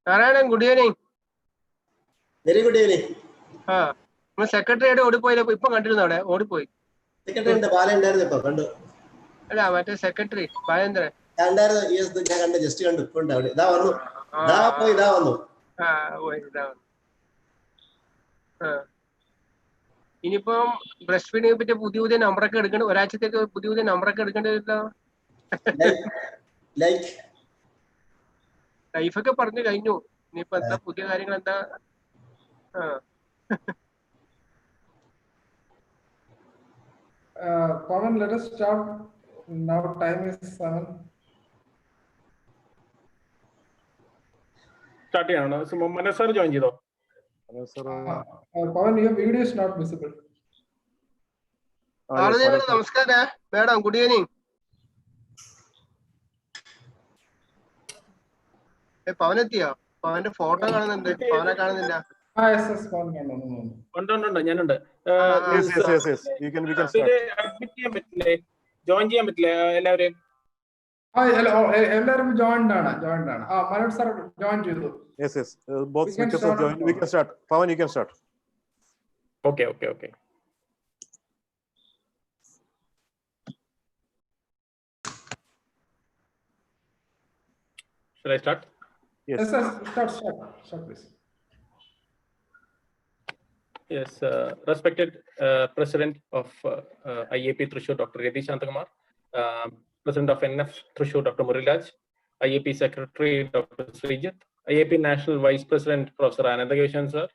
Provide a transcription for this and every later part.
Narayanan, good evening. Very good evening. My secretary had Odipoi, people until now, Odipoi. Secretary and the Balender. I secretary, Bayandra. And yes, the guy under just under put out. That boy down. Inipum breastfeeding with a Budu number of Ratchet Budu the number of Like if I could partner, I knew Nipata Putin. Pawan, let us start. Now time is 7. Start here. So, Manasar join you. Pawan, your video is not visible. Namaskar, madam. Good evening. Pavanathiya, Pavan photo Pavan. Yes, Pawan. Yes. We can start. Join you. Everyone joined. Manoj sir joined you. Yes. Both speakers are joined. We can start. Pawan, you can start. Okay. Should I start? Yes, start please. Yes, respected President of IAP Thrissur, Dr. Yati Shantakumar, President of NF Thrissur, Dr. Murilaj, IAP Secretary, Dr. Srijit, IAP National Vice President, Professor Anandageshan sir,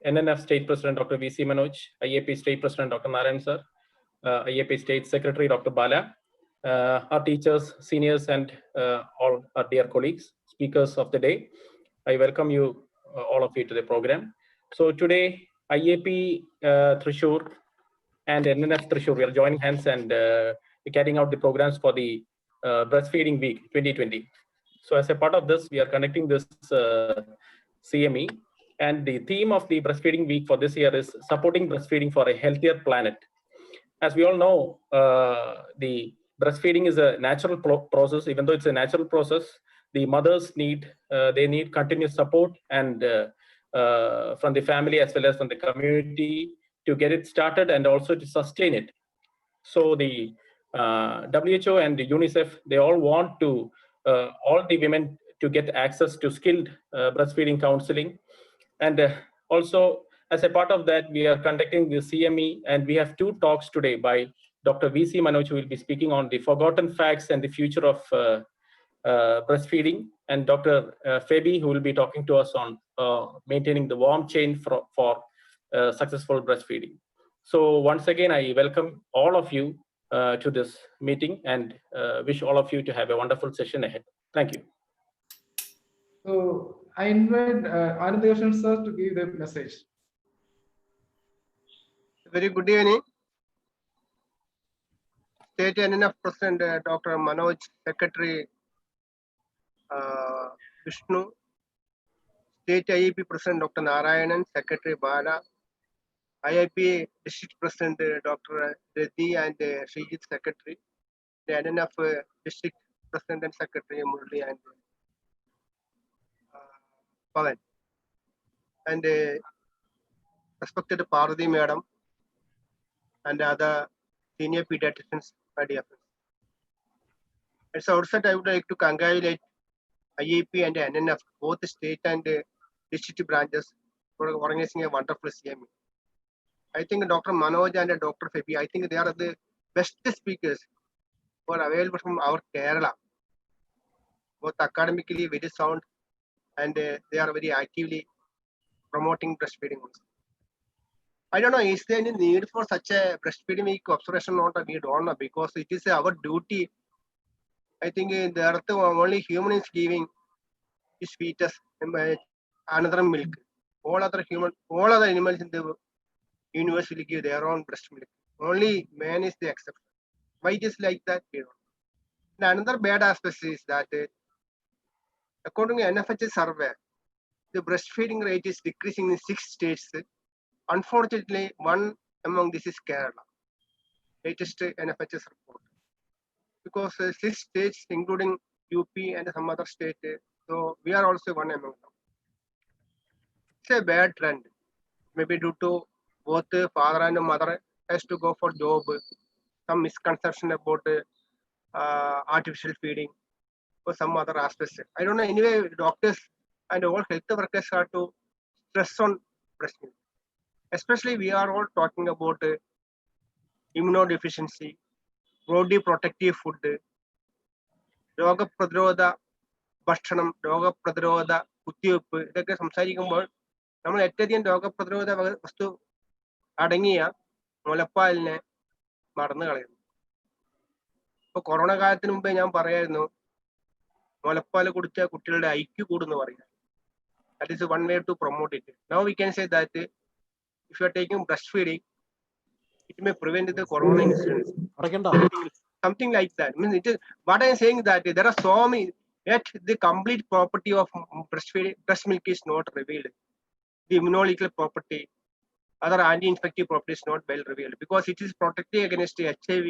NNF State President, Dr. VC Manoj, IAP State President, Dr. Narayan sir, IAP State Secretary, Dr. Bala, our teachers, seniors, and all our dear colleagues, speakers of the day. I welcome you, all of you, to the program. So today, IAP Thrissur and NNF Thrissur, we are joining hands and carrying out the programs for the Breastfeeding Week 2020. So as a part of this, we are conducting this CME, and the theme of the Breastfeeding Week for this year is supporting breastfeeding for a healthier planet. As we all know, the breastfeeding is a natural process. Even though it's a natural process, the mothers need continuous support and from the family as well as from the community to get it started and also to sustain it. So the WHO and the UNICEF, they all want to all the women to get access to skilled breastfeeding counseling. And also, as a part of that, we are conducting the CME, and we have 2 talks today by Dr. VC Manoj, who will be speaking on the forgotten facts and the future of breastfeeding, and Dr. Febi, who will be talking to us on maintaining the warm chain for successful breastfeeding. So once again, I welcome all of you to this meeting and wish all of you to have a wonderful session ahead. Thank you. So I invite Anandageshan sir to give the message. Very good evening. State NNF President Dr. Manoj, Secretary Vishnu, State IAP President Dr. Narayanan, Secretary Bala, IAP District President Dr. Reddy and Srijit Secretary, the NNF District President and Secretary Murli and Pavan, and respected Parvati Madam and other senior pediatricians. At the outset, I would like to congratulate IAP and NNF, both state and district branches, for organizing a wonderful CME. I think Dr. Manoj and Dr. Febi, I think they are the best speakers who are available from our Kerala, both academically very sound, and they are very actively promoting breastfeeding. I don't know, is there any need for such a breastfeeding week observation? Not a need, or not, because it is our duty. I think the earth only human is giving his fetus another milk. All other animals in the universe will give their own breast milk. Only man is the exception. Why it is like that? You know. And another bad aspect is that according to NFHS survey, the breastfeeding rate is decreasing in 6 states. Unfortunately, one among this is Kerala. Latest NFHS report. Because 6 states, including UP and some other state, the So we are also one among them. It's a bad trend. Maybe due to both the father and the mother has to go for job, some misconception about artificial feeding or some other aspects. I don't know. Anyway, doctors and all health workers have to stress on breast milk. Especially we are all talking about immunodeficiency, body protective food, രോഗപ്രതിരോധ ഭക്ഷണം, രോഗപ്രതിരോധ കുത്തിവെപ്പ്, ഇതൊക്കെ സംസാരിക്കുമ്പോൾ നമ്മൾ ഏറ്റവും രോഗപ്രതിരോധ വസ്തു അടങ്ങിയ മുലപ്പാലിനെ മറന്നു കളയുന്നു. ഇപ്പൊ കൊറോണ കാലത്തിന് മുമ്പേ ഞാൻ പറയായിരുന്നു മുലപ്പാൽ കുടിച്ച കുട്ടികളുടെ IQ കൂടുന്നു പറയാം. That is one way to promote it. Now we can say that if you are taking breastfeeding, it may prevent the corona incidence. Something like that. I mean, it is what I am saying that there are so many, yet the complete property of breastfeeding, breast milk is not revealed. The immunological property, other anti-infective property is not well revealed because it is protective against HIV,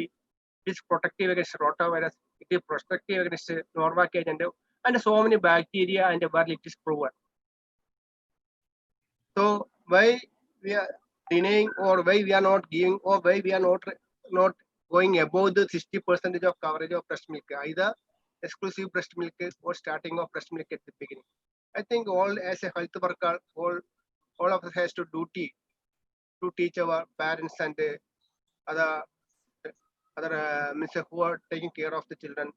it is protective against rotavirus, it is protective against Norvacage and so many bacteria and where it is proven. So why we are denying or why we are not giving or why we are not going above the 60% of coverage of breast milk, either exclusive breast milk or starting of breast milk at the beginning. I think all as a health worker, all of us has to duty to teach our parents and other who are taking care of the children.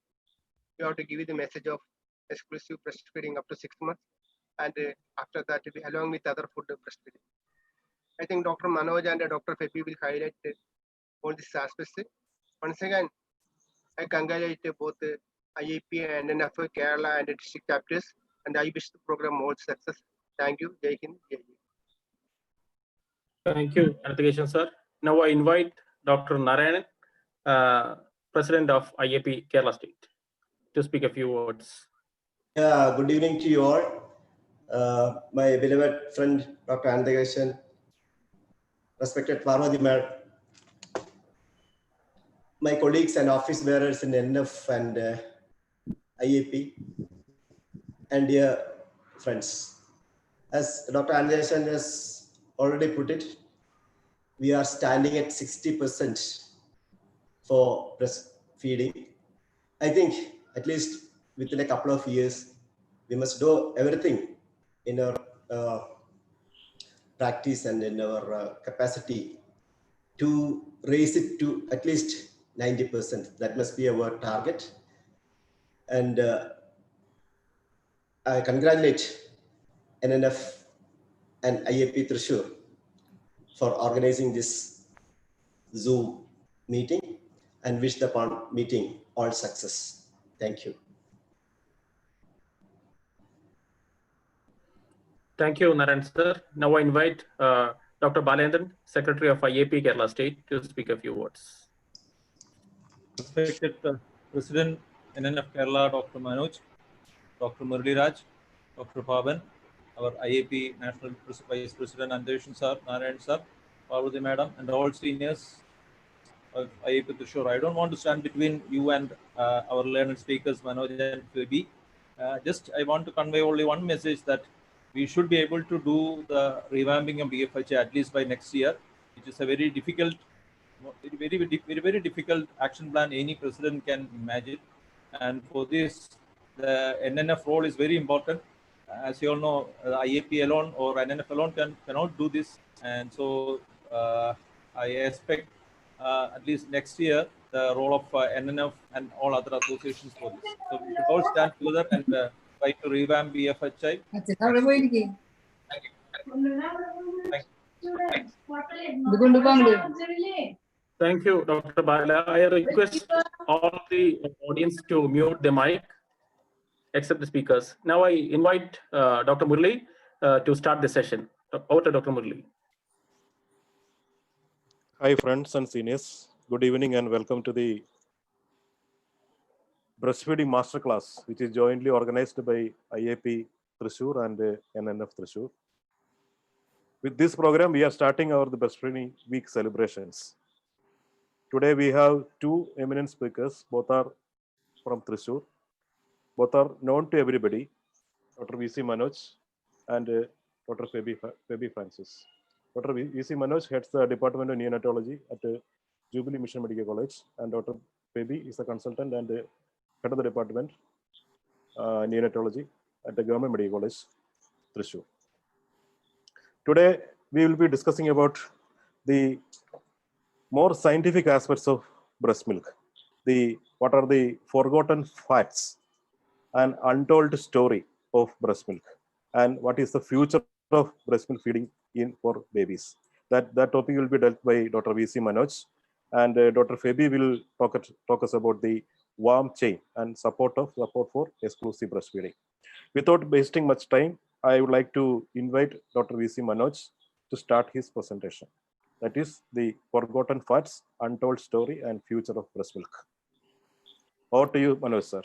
You have to give the message of exclusive breastfeeding up to 6 months, and after that, along with other food breastfeeding. I think Dr. Manoj and Dr. Febi will highlight all these aspects. Once again, I congratulate both IAP and NF Kerala and district chapters, and I wish the program more success. Thank you. Jai Hind. Jai Hind. Thank you, Anathakesan sir. Now I invite Dr. Narayanan, President of IAP Kerala State, to speak a few words. Yeah, good evening to you all. My beloved friend, Dr. Anathakesan, respected Parvati Madam, my colleagues and office bearers in NF and IAP, and dear friends. As Dr. Anathakesan has already put it, we are standing at 60% for breastfeeding. I think at least within a couple of years, we must do everything in our practice and in our capacity to raise it to at least 90%. That must be our target. And I congratulate NNF and IAP Thrissur for organizing this Zoom meeting and wish the meeting all success. Thank you. Thank you, Narayan sir. Now I invite Dr. Balandran, Secretary of IAP Kerala State, to speak a few words. Respected President NNF Kerala, Dr. Manoj, Dr. Murli Raj, Dr. Pavan, our IAP National Vice President Andershan sir, Narayan sir, Parvati Madam, and all seniors of IAP Thrissur. I don't want to stand between you and our learned speakers, Manoj and Phoebe. Just I want to convey only one message, that we should be able to do the revamping of BFHA at least by next year. It is a very difficult, very difficult action plan any president can imagine. And for this, the NNF role is very important. As you all know, IAP alone or NNF alone cannot do this. And so I expect at least next year, the role of NNF and all other associations for this. So we should all stand together and try to revamp BFHI. Thank you, Dr. Bala. I request all the audience to mute the mic, except the speakers. Now I invite Dr. Murli to start the session. Over to Dr. Murli. Hi, friends and seniors. Good evening and welcome to the breastfeeding masterclass, which is jointly organized by IAP Thrissur and NNF Thrissur. With this program, we are starting our breastfeeding week celebrations. Today, we have two eminent speakers. Both are from Thrissur. Both are known to everybody. Dr. V.C. Manoj, and Dr. Phoebe Francis. Dr. V.C. Manoj heads the Department of Neonatology at Jubilee Mission Medical College, and Dr. Phoebe is the consultant and head of the department, Neonatology at the Government Medical College, Thrissur. Today, we will be discussing about the more scientific aspects of breast milk. What are the forgotten facts and untold story of breast milk, and what is the future of breast milk feeding for babies. That topic will be dealt by Dr. V.C. Manoj, and Dr. Phoebe will talk us about the warm chain and support for exclusive breastfeeding. Without wasting much time, I would like to invite Dr. V.C. Manoj to start his presentation. That is the forgotten facts, untold story, and future of breast milk. Over to you, Manoj, sir.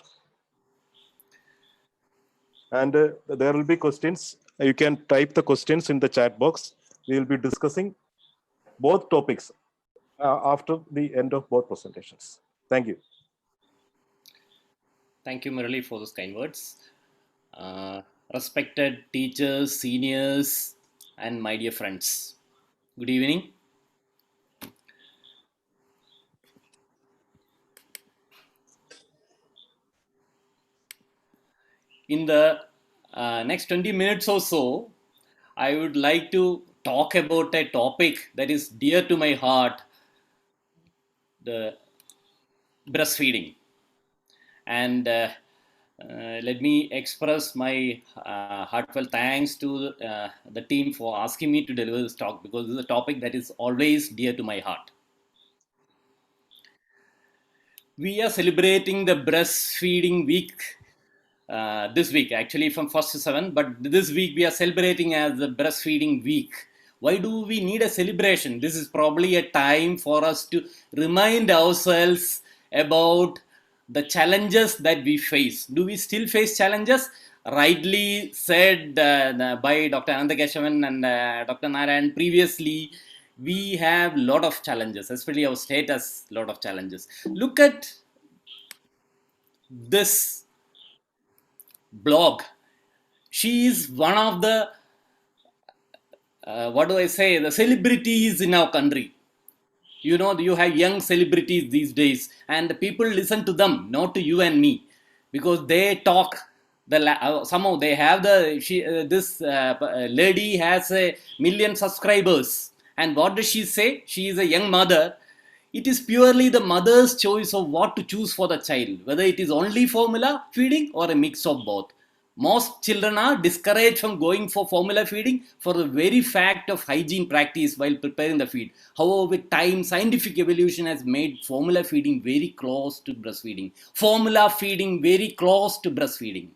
And there will be questions. You can type the questions in the chat box. We will be discussing both topics after the end of both presentations. Thank you. Thank you, Murali, for those kind words. Respected teachers, seniors, and my dear friends, good evening. In the next 20 minutes or so, I would like to talk about a topic that is dear to my heart, the breastfeeding. And let me express my heartfelt thanks to the team for asking me to deliver this talk, because this is a topic that is always dear to my heart. We are celebrating the breastfeeding week this week, actually from 1st to 7th, but this week we are celebrating as the breastfeeding week. Why do we need a celebration? This is probably a time for us to remind ourselves about the challenges that we face. Do we still face challenges? Rightly said by Dr. Anandakeshavan and Dr. Narayan previously, we have a lot of challenges, especially our state has a lot of challenges. Look at this blog. She is one of the, the celebrities in our country. You know, you have young celebrities these days, and the people listen to them, not to you and me, because they talk. Somehow they have this lady has 1 million subscribers, and what does she say? She is a young mother. It is purely the mother's choice of what to choose for the child, whether it is only formula feeding or a mix of both. Most children are discouraged from going for formula feeding for the very fact of hygiene practice while preparing the feed. However, with time, scientific evolution has made formula feeding very close to breastfeeding. Formula feeding very close to breastfeeding.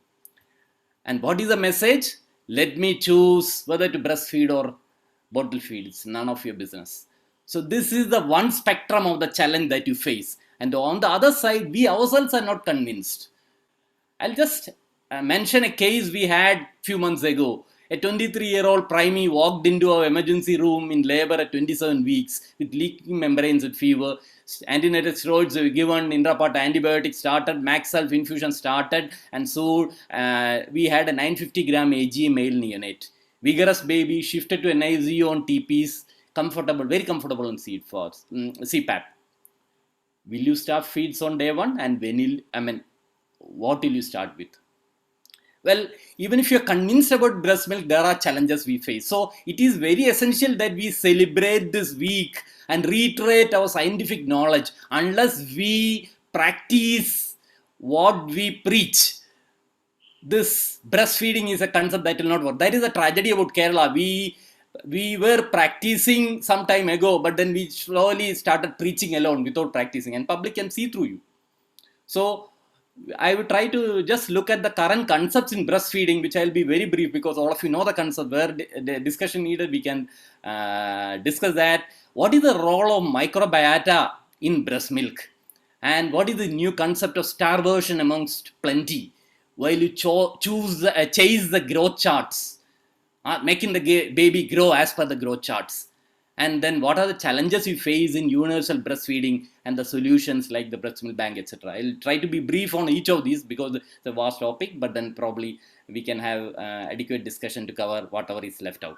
And what is the message? Let me choose whether to breastfeed or bottle feed. It's none of your business. So this is the one spectrum of the challenge that you face. And on the other side, we ourselves are not convinced. I'll just mention a case we had few months ago. A 23-year-old primey walked into our emergency room in labor at 27 weeks with leaking membranes and fever. Antenatal steroids were given, intrapart antibiotics started, Maxalf infusion started, and so we had a 950 gram AG male neonate. Vigorous baby, shifted to an ICU on TPs, comfortable, very comfortable on CPAP. Will you start feeds on day one, and what will you start with? Well, even if you're convinced about breast milk, there are challenges we face. So it is very essential that we celebrate this week and reiterate our scientific knowledge. Unless we practice what we preach, this breastfeeding is a concept that will not work. That is a tragedy about Kerala. We were practicing some time ago, but then we slowly started preaching alone without practicing, and public can see through you. So I would try to just look at the current concepts in breastfeeding, which I'll be very brief because all of you know the concept. Where the discussion needed, we can discuss that. What is the role of microbiota in breast milk? And what is the new concept of starvation amongst plenty? While you chase the growth charts, making the baby grow as per the growth charts. And then what are the challenges you face in universal breastfeeding and the solutions like the breast milk bank, etc. I'll try to be brief on each of these because it's a vast topic, but then probably we can have adequate discussion to cover whatever is left out.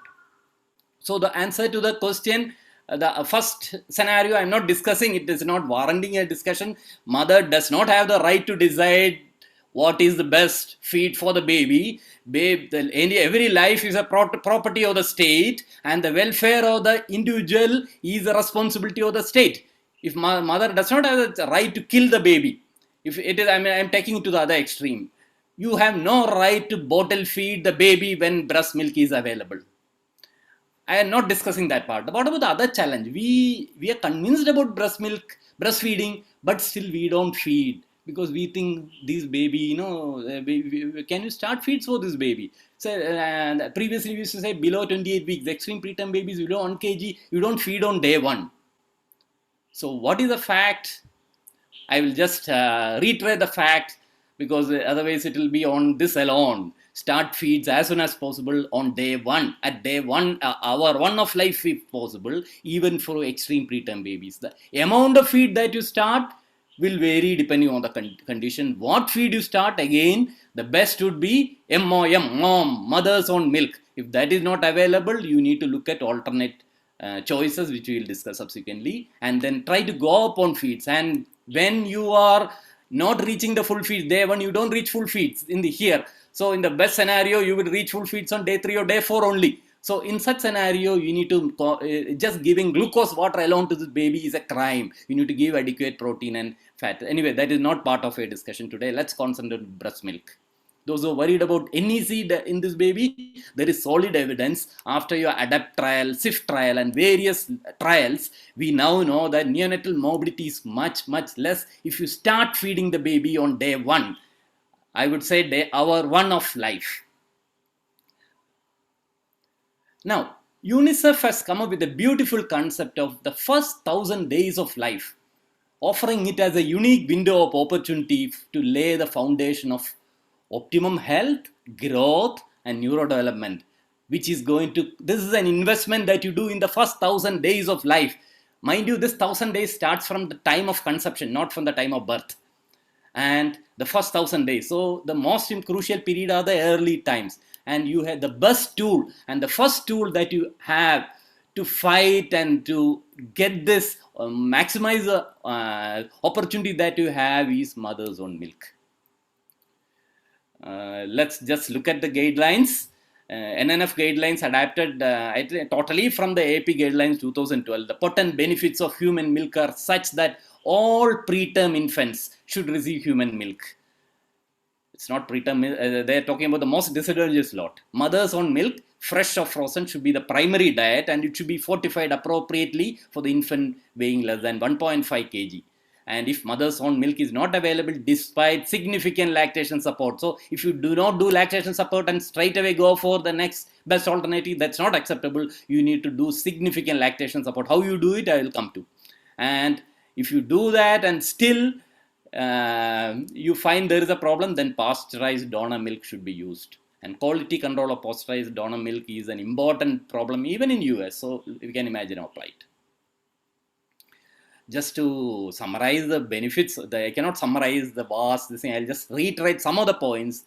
So the answer to the question, the first scenario, I'm not discussing, it is not warranting a discussion. Mother does not have the right to decide what is the best feed for the baby. Every life is a property of the state, and the welfare of the individual is the responsibility of the state. If mother does not have the right to kill the baby, if it is, I'm taking it to the other extreme. You have no right to bottle feed the baby when breast milk is available. I am not discussing that part. What about the other challenge? We are convinced about breastfeeding, but still we don't feed because we think this baby, can you start feeds for this baby? So previously we used to say below 28 weeks, extreme preterm babies below 1 kg, you don't feed on day 1. So what is the fact? I will just reiterate the fact because otherwise it will be on this alone. Start feeds as soon as possible on day 1. At day 1, hour 1 of life if possible, even for extreme preterm babies. The amount of feed that you start will vary depending on the condition. What feed you start, again, the best would be MOM, mom, mother's own milk. If that is not available, you need to look at alternate choices, which we will discuss subsequently, and then try to go up on feeds. And when you are not reaching the full feeds, day 1, you don't reach full feeds in the here. So in the best scenario, you will reach full feeds on day 3 or day 4 only. So in such scenario, you need to, just giving glucose water alone to the baby is a crime. You need to give adequate protein and fat. Anyway, that is not part of a discussion today. Let's concentrate on breast milk. Those who are worried about NEC in this baby, there is solid evidence after your ADAPT trial, SIFT trial and various trials. We now know that neonatal morbidity is much, much less if you start feeding the baby on day 1. I would say hour 1 of life. Now, UNICEF has come up with a beautiful concept of the first 1,000 days of life, offering it as a unique window of opportunity to lay the foundation of optimum health, growth, and neurodevelopment, which is this is an investment that you do in the first 1,000 days of life. Mind you, this 1,000 days starts from the time of conception, not from the time of birth. And the first 1,000 days. So the most crucial period are the early times. And you have the best tool and the first tool that you have to fight and to get this, maximize the opportunity that you have is mother's own milk. Let's just look at the guidelines. NNF guidelines adapted totally from the IAP guidelines 2012. The potent benefits of human milk are such that all preterm infants should receive human milk. It's not preterm, they're talking about the most disadvantaged lot. Mother's own milk, fresh or frozen, should be the primary diet, and it should be fortified appropriately for the infant weighing less than 1.5 kg. And if mother's own milk is not available despite significant lactation support, so if you do not do lactation support and straight away go for the next best alternative, that's not acceptable. You need to do significant lactation support. How you do it, I will come to. And if you do that and still you find there is a problem, then pasteurized donor milk should be used. And quality control of pasteurized donor milk is an important problem even in US. So you can imagine our plight. Just to summarize the benefits, I cannot summarize the vast thing. I'll just reiterate some of the points.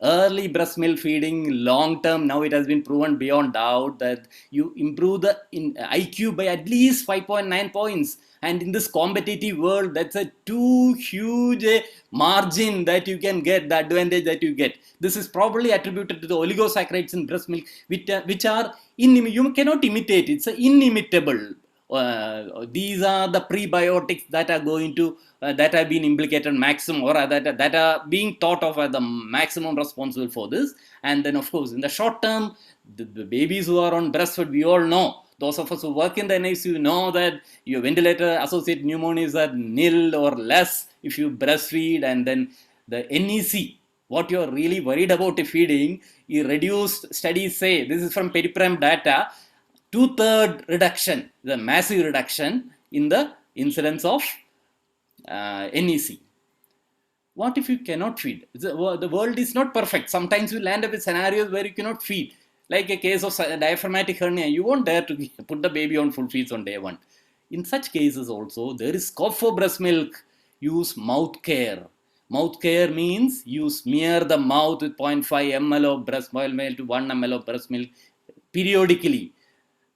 Early breast milk feeding, long term, now it has been proven beyond doubt that you improve the IQ by at least 5.9 points. And in this competitive world, that's a too huge margin that you can get, the advantage that you get. This is probably attributed to the oligosaccharides in breast milk, which are, you cannot imitate. It's inimitable. These are the prebiotics that are going to, that have been implicated maximum, or that are being thought of as the maximum responsible for this. And then, of course, in the short term, the babies who are on breastfeed, we all know. Those of us who work in the NICU know that your ventilator-associated pneumonias are nil or less if you breastfeed. And then the NEC, what you're really worried about feeding, you reduced, studies say, this is from Periprem data, 2/3 reduction, the massive reduction in the incidence of NEC. What if you cannot feed? The world is not perfect. Sometimes you land up with scenarios where you cannot feed. like a case of diaphragmatic hernia, you won't dare to put the baby on full feeds on day one. In such cases also, there is scope for breast milk. Use mouth care. Mouth care means you smear the mouth with 0.5 ml of breast milk to 1 ml of breast milk periodically.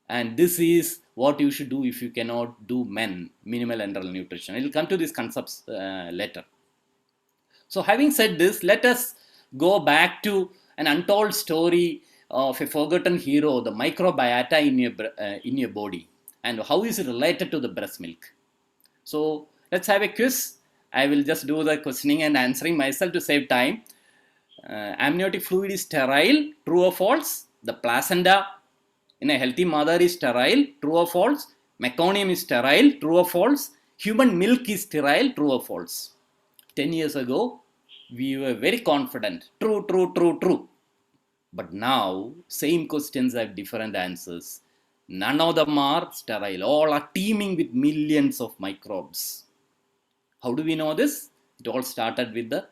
And this is what you should do if you cannot do minimal enteral nutrition. I will come to these concepts later. So having said this, let us go back to an untold story of a forgotten hero, the microbiota in your body, and how is it related to the breast milk. So let's have a quiz. I will just do the questioning and answering myself to save time. Amniotic fluid is sterile, true or false? The placenta in a healthy mother is sterile, true or false? Meconium is sterile, true or false? Human milk is sterile, true or false? 10 years ago, we were very confident. True, true, true, true. But now, same questions have different answers. None of them are sterile. All are teeming with millions of microbes. How do we know this? It all started with the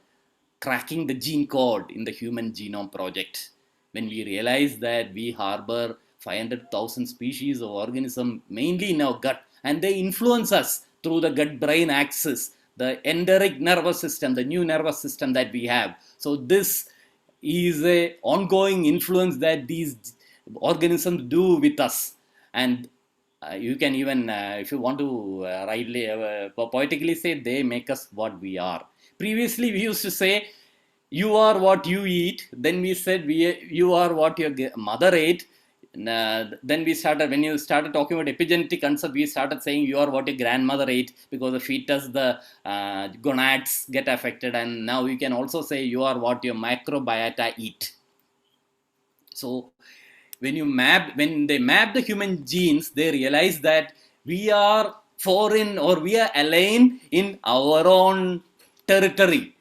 cracking the gene code in the Human Genome Project. When we realized that we harbor 500,000 species of organisms, mainly in our gut, and they influence us through the gut-brain axis, the enteric nervous system, the new nervous system that we have. So this is a ongoing influence that these organisms do with us. And you can even, if you want to poetically say, they make us what we are. Previously, we used to say, you are what you eat. Then we said, you are what your mother ate. Then we started, when you started talking about epigenetic concept, we started saying you are what your grandmother ate, because the fetus, the gonads get affected. And now you can also say you are what your microbiota eat. So when they map the human genes, they realize that we are foreign, or we are alien in our own territory.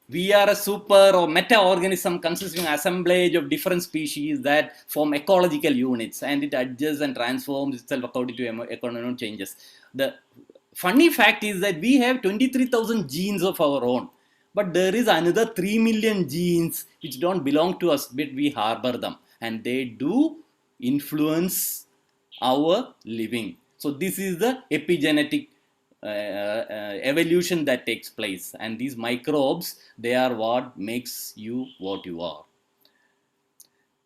We are a super or meta-organism consisting of assemblage of different species that form ecological units, and it adjusts and transforms itself according to economic changes. The funny fact is that we have 23,000 genes of our own, but there is another 3 million genes which don't belong to us, but we harbor them, and they do influence our living. So this is the epigenetic evolution that takes place, and these microbes, they are what makes you what you are.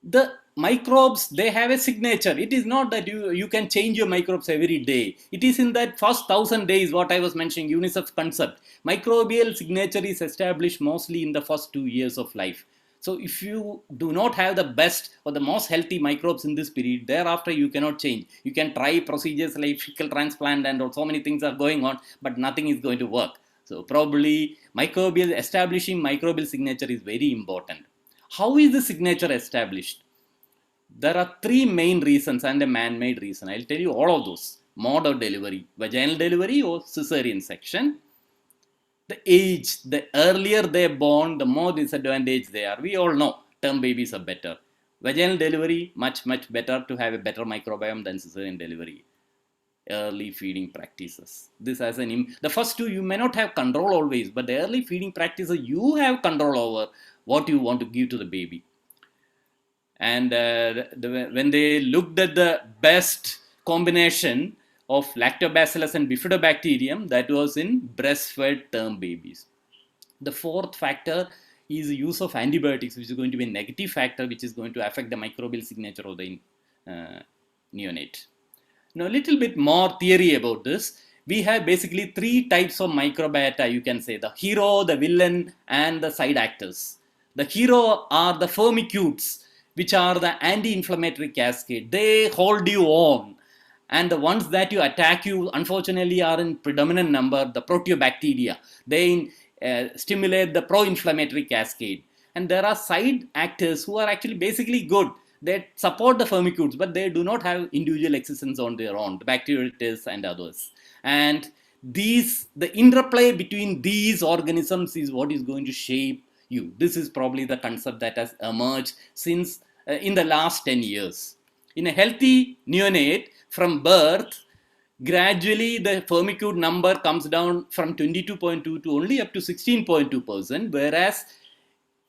The microbes, they have a signature. It is not that you can change your microbes every day. It is in that first 1,000 days, what I was mentioning, UNICEF concept. Microbial signature is established mostly in the first 2 years of life. So if you do not have the best or the most healthy microbes in this period, thereafter you cannot change. You can try procedures like fecal transplant and so many things are going on, but nothing is going to work. So probably establishing microbial signature is very important. How is the signature established? There are 3 main reasons and a man-made reason. I'll tell you all of those. Mode of delivery, vaginal delivery or cesarean section. The age, the earlier they're born, the more disadvantaged they are. We all know term babies are better. Vaginal delivery, much, much better, to have a better microbiome than cesarean delivery. Early feeding practices. This has the first 2 you may not have control always, but the early feeding practices you have control over what you want to give to the baby. And when they looked at the best combination of lactobacillus and bifidobacterium, that was in breastfed term babies. The 4th factor is the use of antibiotics, which is going to be a negative factor, which is going to affect the microbial signature of the neonate. Now, a little bit more theory about this. We have basically 3 types of microbiota, you can say: the hero, the villain, and the side actors. The hero are the firmicutes, which are the anti-inflammatory cascade. They hold you on. And the ones that you attack you, unfortunately, are in predominant number, the proteobacteria. They stimulate the pro-inflammatory cascade. And there are side actors who are actually basically good. They support the firmicutes, but they do not have individual existence on their own, the bacteroides and others. And the interplay between these organisms is what is going to shape you. This is probably the concept that has emerged since in the last 10 years. In a healthy neonate, from birth, gradually the firmicute number comes down from 22.2 to only up to 16.2%, whereas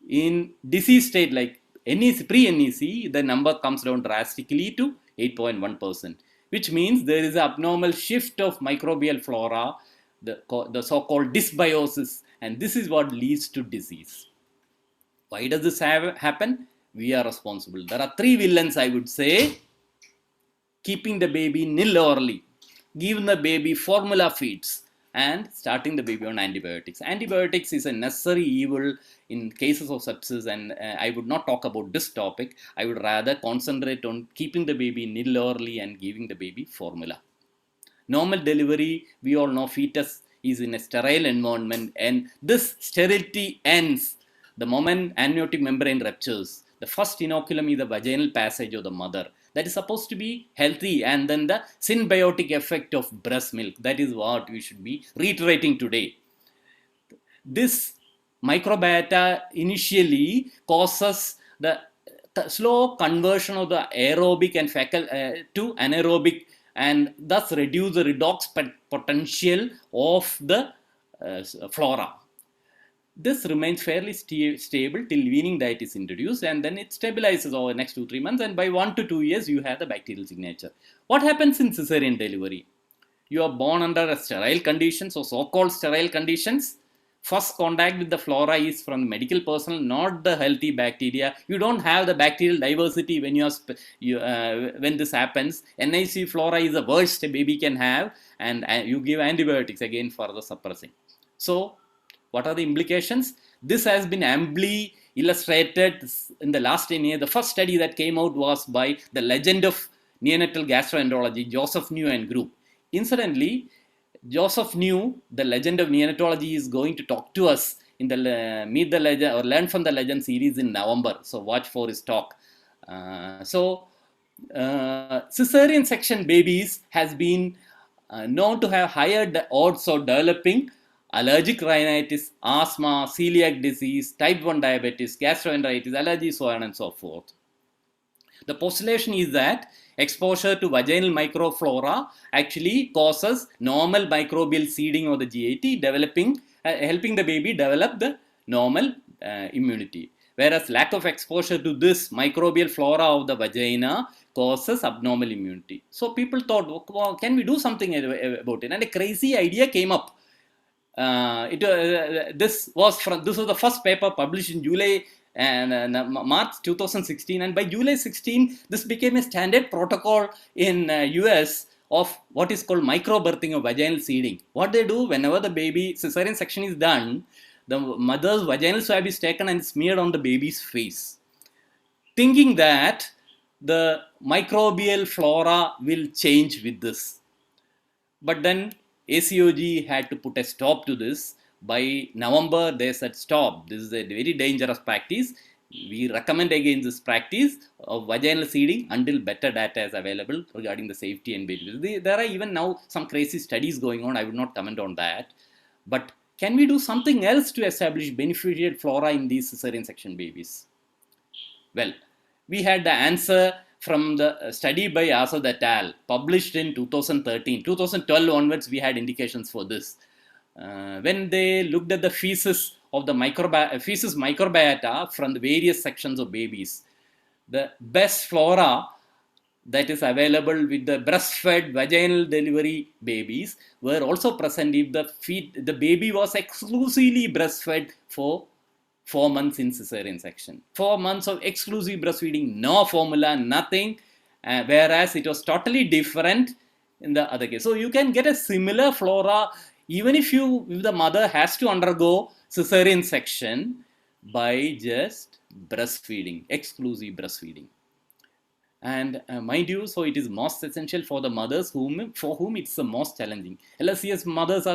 in disease state like NEC, pre-NEC, the number comes down drastically to 8.1%, which means there is an abnormal shift of microbial flora, the so-called dysbiosis, and this is what leads to disease. Why does this happen? We are responsible. There are three villains, I would say. Keeping the baby nil early, giving the baby formula feeds, and starting the baby on antibiotics. Antibiotics is a necessary evil in cases of sepsis, and I would not talk about this topic. I would rather concentrate on keeping the baby nil early and giving the baby formula. Normal delivery, we all know fetus is in a sterile environment, and this sterility ends the moment amniotic membrane ruptures. The first inoculum is the vaginal passage of the mother. That is supposed to be healthy, and then the symbiotic effect of breast milk. That is what we should be reiterating today. This microbiota initially causes the slow conversion of the aerobic and to anaerobic, and thus reduce the redox potential of the flora. This remains fairly stable till weaning diet is introduced, and then it stabilizes over the next 2-3 months, and by 1 to 2 years you have the bacterial signature. What happens in cesarean delivery? You are born under sterile conditions, or so-called sterile conditions. First contact with the flora is from the medical personnel, not the healthy bacteria. You don't have the bacterial diversity when when this happens. NIC flora is the worst a baby can have, and you give antibiotics again further suppressing. So, what are the implications? This has been amply illustrated in the last 10 years. The first study that came out was by the legend of neonatal gastroenterology, Joseph New and group. Incidentally, Joseph New, the legend of neonatology, is going to talk to us in the Meet the Legend or Learn from the Legend series in November. So watch for his talk. Cesarean section babies has been known to have higher odds of developing allergic rhinitis, asthma, celiac disease, type 1 diabetes, gastroenteritis, allergies, so on and so forth. The postulation is that exposure to vaginal microflora actually causes normal microbial seeding of the GIT, helping the baby develop the normal immunity. Whereas lack of exposure to this microbial flora of the vagina causes abnormal immunity. So people thought, well, can we do something about it? And a crazy idea came up. This was the first paper published in July and March 2016, and by July 16 this became a standard protocol in US of what is called microbirthing of vaginal seeding. What they do, whenever the baby cesarean section is done, the mother's vaginal swab is taken and smeared on the baby's face, thinking that the microbial flora will change with this. But then ACOG had to put a stop to this. By November, they said, stop. This is a very dangerous practice. We recommend against this practice of vaginal seeding until better data is available regarding the safety and benefits. There are even now some crazy studies going on. I would not comment on that. But can we do something else to establish beneficial flora in these cesarean section babies? Well, we had the answer from the study by Azad et al. Published in 2013. 2012 onwards, we had indications for this. When they looked at the feces of the microbiota from the various sections of babies, the best flora that is available with the breastfed vaginal delivery babies were also present if the baby was exclusively breastfed for 4 months in cesarean section. 4 months of exclusive breastfeeding, no formula, nothing, whereas it was totally different in the other case. So you can get a similar flora even if the mother has to undergo cesarean section by just breastfeeding, exclusive breastfeeding. And mind you, so it is most essential for the mothers for whom it's the most challenging. LSCS mothers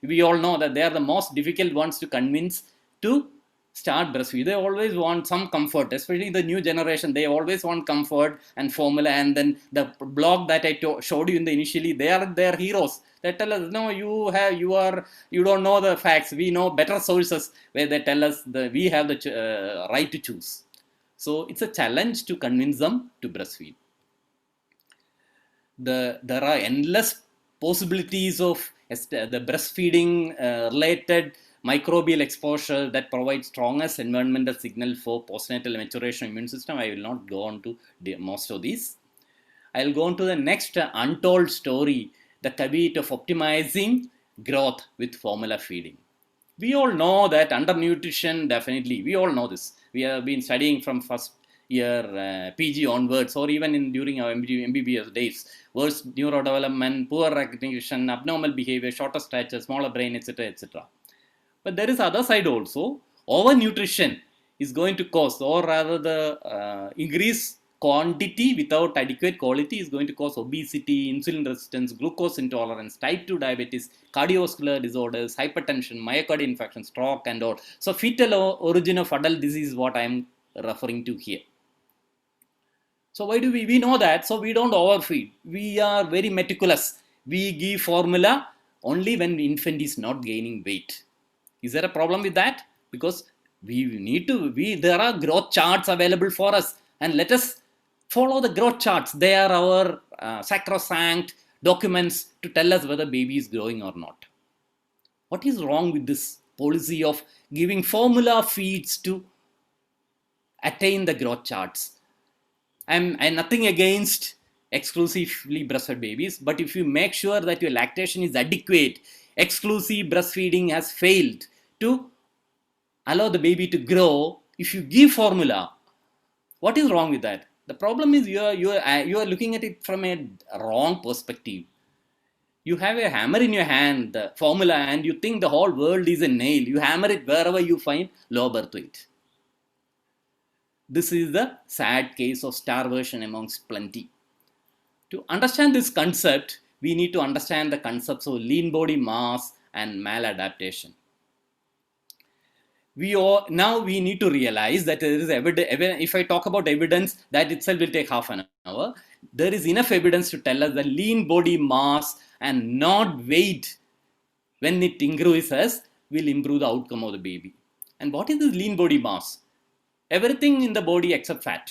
we all know that they are the most difficult ones to convince to start breastfeeding. They always want some comfort, especially the new generation. They always want comfort and formula. And then the blog that I showed you in the initially, they are their heroes. They tell us, no, you don't know the facts. We know better sources where they tell us that we have the right to choose. So it's a challenge to convince them to breastfeed. There are endless possibilities of the breastfeeding related microbial exposure that provides strongest environmental signal for postnatal maturation immune system. I will not go on to most of these. I'll go on to the next untold story, the caveat of optimizing growth with formula feeding. We all know that undernutrition, definitely, we all know this. We have been studying from first year PG onwards, or even during our MBBS days. Worse neurodevelopment, poor recognition, abnormal behavior, shorter stature, smaller brain, etc., etc. But there is other side also. Overnutrition is going to cause, or rather the increased quantity without adequate quality is going to cause obesity, insulin resistance, glucose intolerance, type 2 diabetes, cardiovascular disorders, hypertension, myocardial infarction, stroke and all. So fetal origin of adult disease is what I am referring to here. So why do we know that? So we don't overfeed. We are very meticulous. We give formula only when the infant is not gaining weight. Is there a problem with that? Because there are growth charts available for us, and let us follow the growth charts. They are our sacrosanct documents to tell us whether baby is growing or not. What is wrong with this policy of giving formula feeds to attain the growth charts? I'm nothing against exclusively breastfed babies, but if you make sure that your lactation is adequate, exclusive breastfeeding has failed to allow the baby to grow. If you give formula, what is wrong with that? The problem is you are looking at it from a wrong perspective. You have a hammer in your hand, the formula, and you think the whole world is a nail. You hammer it wherever you find low birth weight. This is the sad case of starvation amongst plenty. To understand this concept, we need to understand the concepts of lean body mass and maladaptation. Now we need to realize that there is evidence. If I talk about evidence, that itself will take half an hour. There is enough evidence to tell us that lean body mass and not weight, when it increases, will improve the outcome of the baby. And what is this lean body mass? Everything in the body except fat.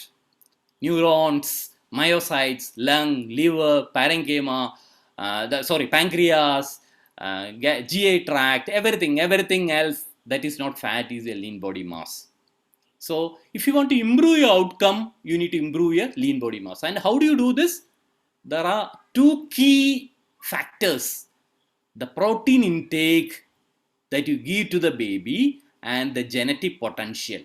Neurons, myocytes, lung, liver, parenchyma, pancreas, GI tract, everything else that is not fat is a lean body mass. So if you want to improve your outcome, you need to improve your lean body mass. And how do you do this? There are two key factors: the protein intake that you give to the baby and the genetic potential.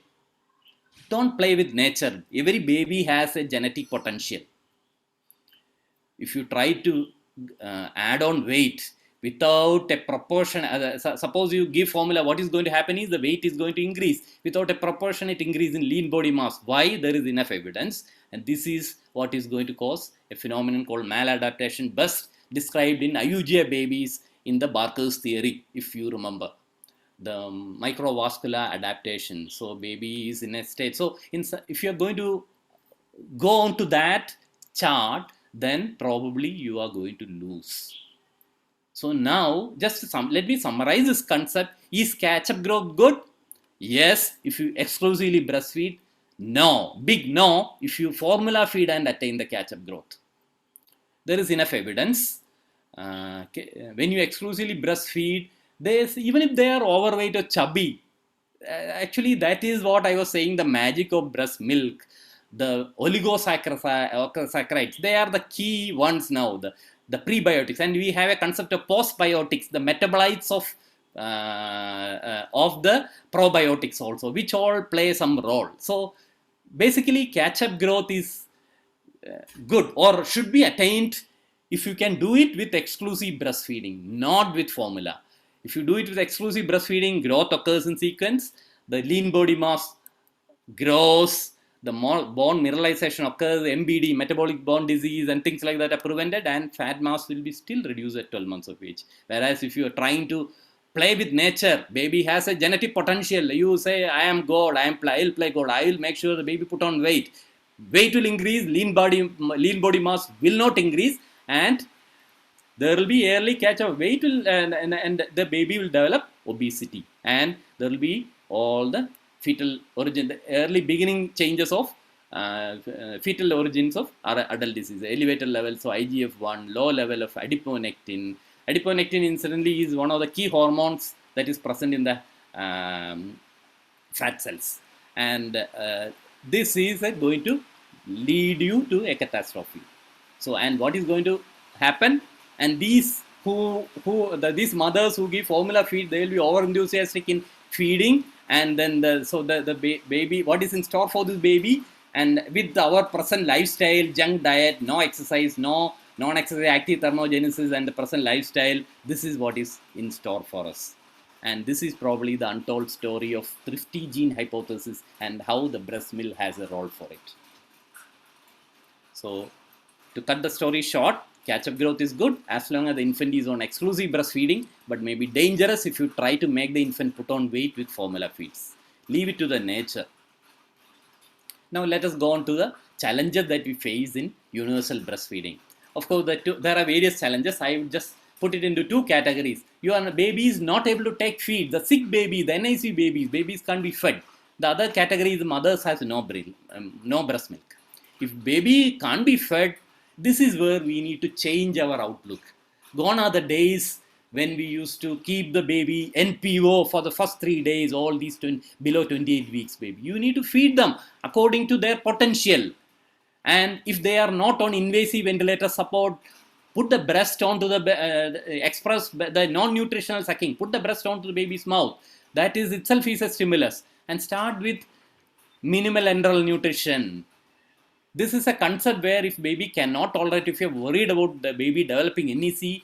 Don't play with nature. Every baby has a genetic potential. If you try to add on weight without a proportion, suppose you give formula, what is going to happen is the weight is going to increase without a proportionate increase in lean body mass. Why? There is enough evidence, and this is what is going to cause a phenomenon called maladaptation, best described in IUGA babies in the Barker's theory, if you remember. The microvascular adaptation. So baby is in a state. So if you are going to go on to that chart, then probably you are going to lose. So now let me summarize this concept. Is catch-up growth good? Yes, if you exclusively breastfeed. No, big no, if you formula feed and attain the catch-up growth. There is enough evidence. When you exclusively breastfeed, even if they are overweight or chubby, actually that is what I was saying, the magic of breast milk. The oligosaccharides, they are the key ones now, the prebiotics, and we have a concept of postbiotics, the metabolites of the probiotics also, which all play some role. So basically catch-up growth is good or should be attained if you can do it with exclusive breastfeeding, not with formula. If you do it with exclusive breastfeeding, growth occurs in sequence, the lean body mass grows, the bone mineralization occurs, MBD, metabolic bone disease and things like that are prevented, and fat mass will be still reduced at 12 months of age. Whereas if you are trying to play with nature, baby has a genetic potential. You say, I am God, I'll play God, I will make sure the baby put on weight. Weight will increase, lean body mass will not increase, and there will be early catch-up. Weight will, and the baby will develop obesity, and there will be all the fetal origin, the early beginning changes of fetal origins of adult disease, elevated levels of IGF-1, low level of adiponectin. Adiponectin incidentally is one of the key hormones that is present in the um, fat cells, and this is going to lead you to a catastrophe. So, and what is going to happen? And these these mothers who give formula feed, they will be over enthusiastic in feeding, and then the baby, what is in store for this baby? And with our present lifestyle, junk diet, no exercise, no non-exercise active thermogenesis, and the present lifestyle, this is what is in store for us. And this is probably the untold story of thrifty gene hypothesis and how the breast milk has a role for it. So, to cut the story short, catch-up growth is good as long as the infant is on exclusive breastfeeding, but may be dangerous if you try to make the infant put on weight with formula feeds. Leave it to the nature. Now let us go on to the challenges that we face in universal breastfeeding. Of course, there are various challenges. I would just put it into two categories. Your baby is not able to take feed. The sick baby, the NIC babies can't be fed. The other category is the mothers has no breast milk. If baby can't be fed, this is where we need to change our outlook. Gone are the days when we used to keep the baby NPO for the first 3 days, all these below 28 weeks baby. You need to feed them according to their potential. And if they are not on invasive ventilator support, put the breast onto the non-nutritional sucking, put the breast onto the baby's mouth. That is itself is a stimulus. And start with minimal enteral nutrition. This is a concept where if baby cannot tolerate, if you're worried about the baby developing NEC,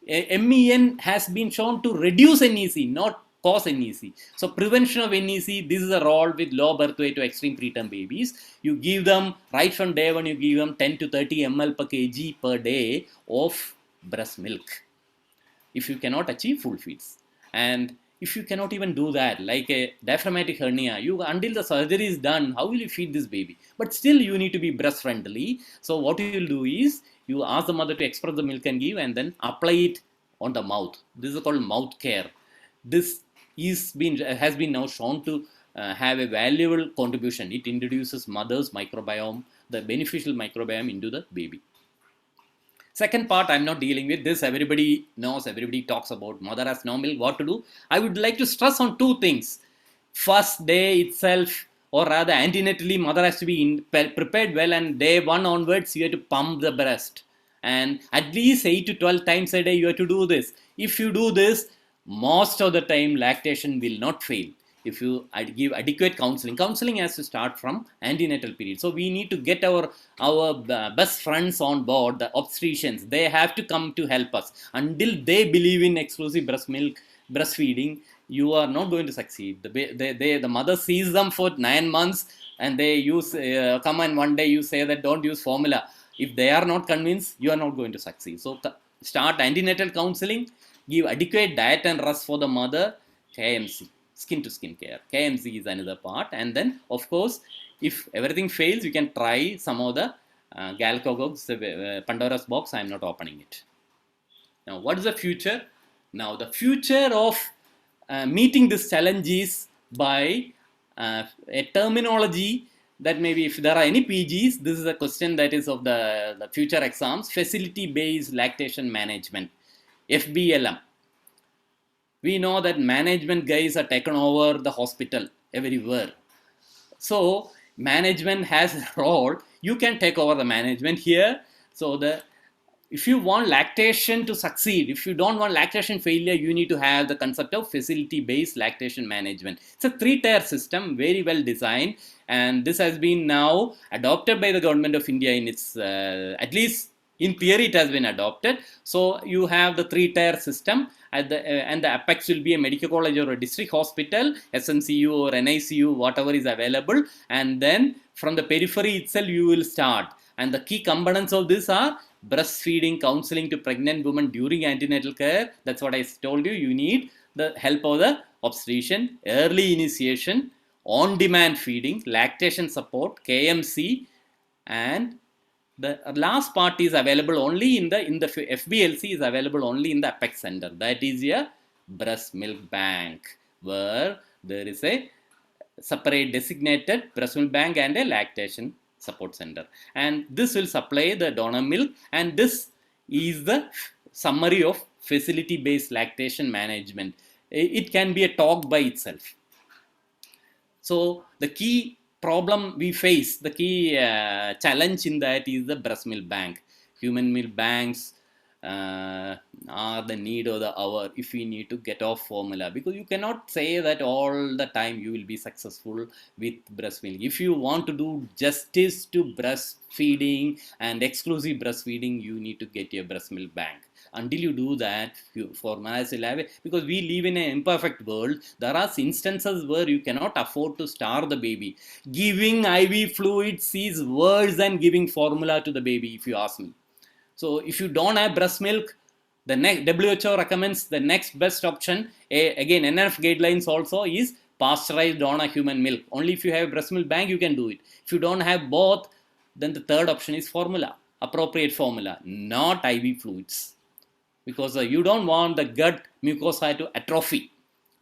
MEN has been shown to reduce NEC, not cause NEC. So prevention of NEC, this is a role with low birth weight to extreme preterm babies. You give them, right from day one, you give them 10 to 30 ml per kg per day of breast milk, if you cannot achieve full feeds. And if you cannot even do that, like a diaphragmatic hernia, until the surgery is done, how will you feed this baby? But still you need to be breast friendly. So what you will do is, you ask the mother to express the milk and give, and then apply it on the mouth. This is called mouth care. This has been now shown to have a valuable contribution. It introduces mother's microbiome, the beneficial microbiome, into the baby. Second part, I'm not dealing with this. Everybody knows, everybody talks about mother has no milk, what to do. I would like to stress on two things. First day itself, or rather antenatally, mother has to be prepared well, and day 1 onwards, you have to pump the breast. And at least 8 to 12 times a day, you have to do this. If you do this, most of the time, lactation will not fail. If you give adequate counseling has to start from antenatal period. So we need to get our best friends on board, the obstetricians. They have to come to help us. Until they believe in exclusive breastfeeding, you are not going to succeed. The mother sees them for 9 months, and they come and one day you say that don't use formula. If they are not convinced, you are not going to succeed. So start antenatal counseling, give adequate diet and rest for the mother, KMC. Skin to skin care. KMC is another part. And then, of course, if everything fails, you can try some of the Galcogogs, Pandora's box. I am not opening it. Now, what is the future? Now, the future of meeting this challenge is by a terminology that maybe if there are any PGs, this is a question that is of the future exams, facility-based lactation management, FBLM. We know that management guys are taken over the hospital everywhere. So management has a role. You can take over the management here. So if you want lactation to succeed, if you don't want lactation failure, you need to have the concept of facility-based lactation management. It's a 3-tier system, very well designed. And this has been now adopted by the government of India in its, at least in theory, it has been adopted. So you have the 3-tier system. And the apex will be a medical college or a district hospital, SNCU or NICU, whatever is available. And then from the periphery itself, you will start. And the key components of this are breastfeeding, counseling to pregnant women during antenatal care. That's what I told you. You need the help of the obstetrician, early initiation, on-demand feeding, lactation support, KMC, and the last part is available only in the FBLC is available only in the Apex Center. That is a breast milk bank where there is a separate designated breast milk bank and a lactation support center. And this will supply the donor milk. And this is the summary of facility-based lactation management. it can be a talk by itself. So the key problem we face, the key challenge in that is the breast milk bank. Human milk banks are the need of the hour if we need to get off formula, because you cannot say that all the time you will be successful with breast milk. If you want to do justice to breastfeeding and exclusive breastfeeding, you need to get your breast milk bank. Until you do that, formula is alive, because we live in an imperfect world. There are instances where you cannot afford to starve the baby. Giving IV fluids is worse than giving formula to the baby, if you ask me. So if you don't have breast milk, the next WHO recommends the next best option. Again, NF guidelines also is pasteurized donor human milk. Only if you have breast milk bank you can do it. If you don't have both, then the third option is formula, appropriate formula, not IV fluids, because you don't want the gut mucosa to atrophy.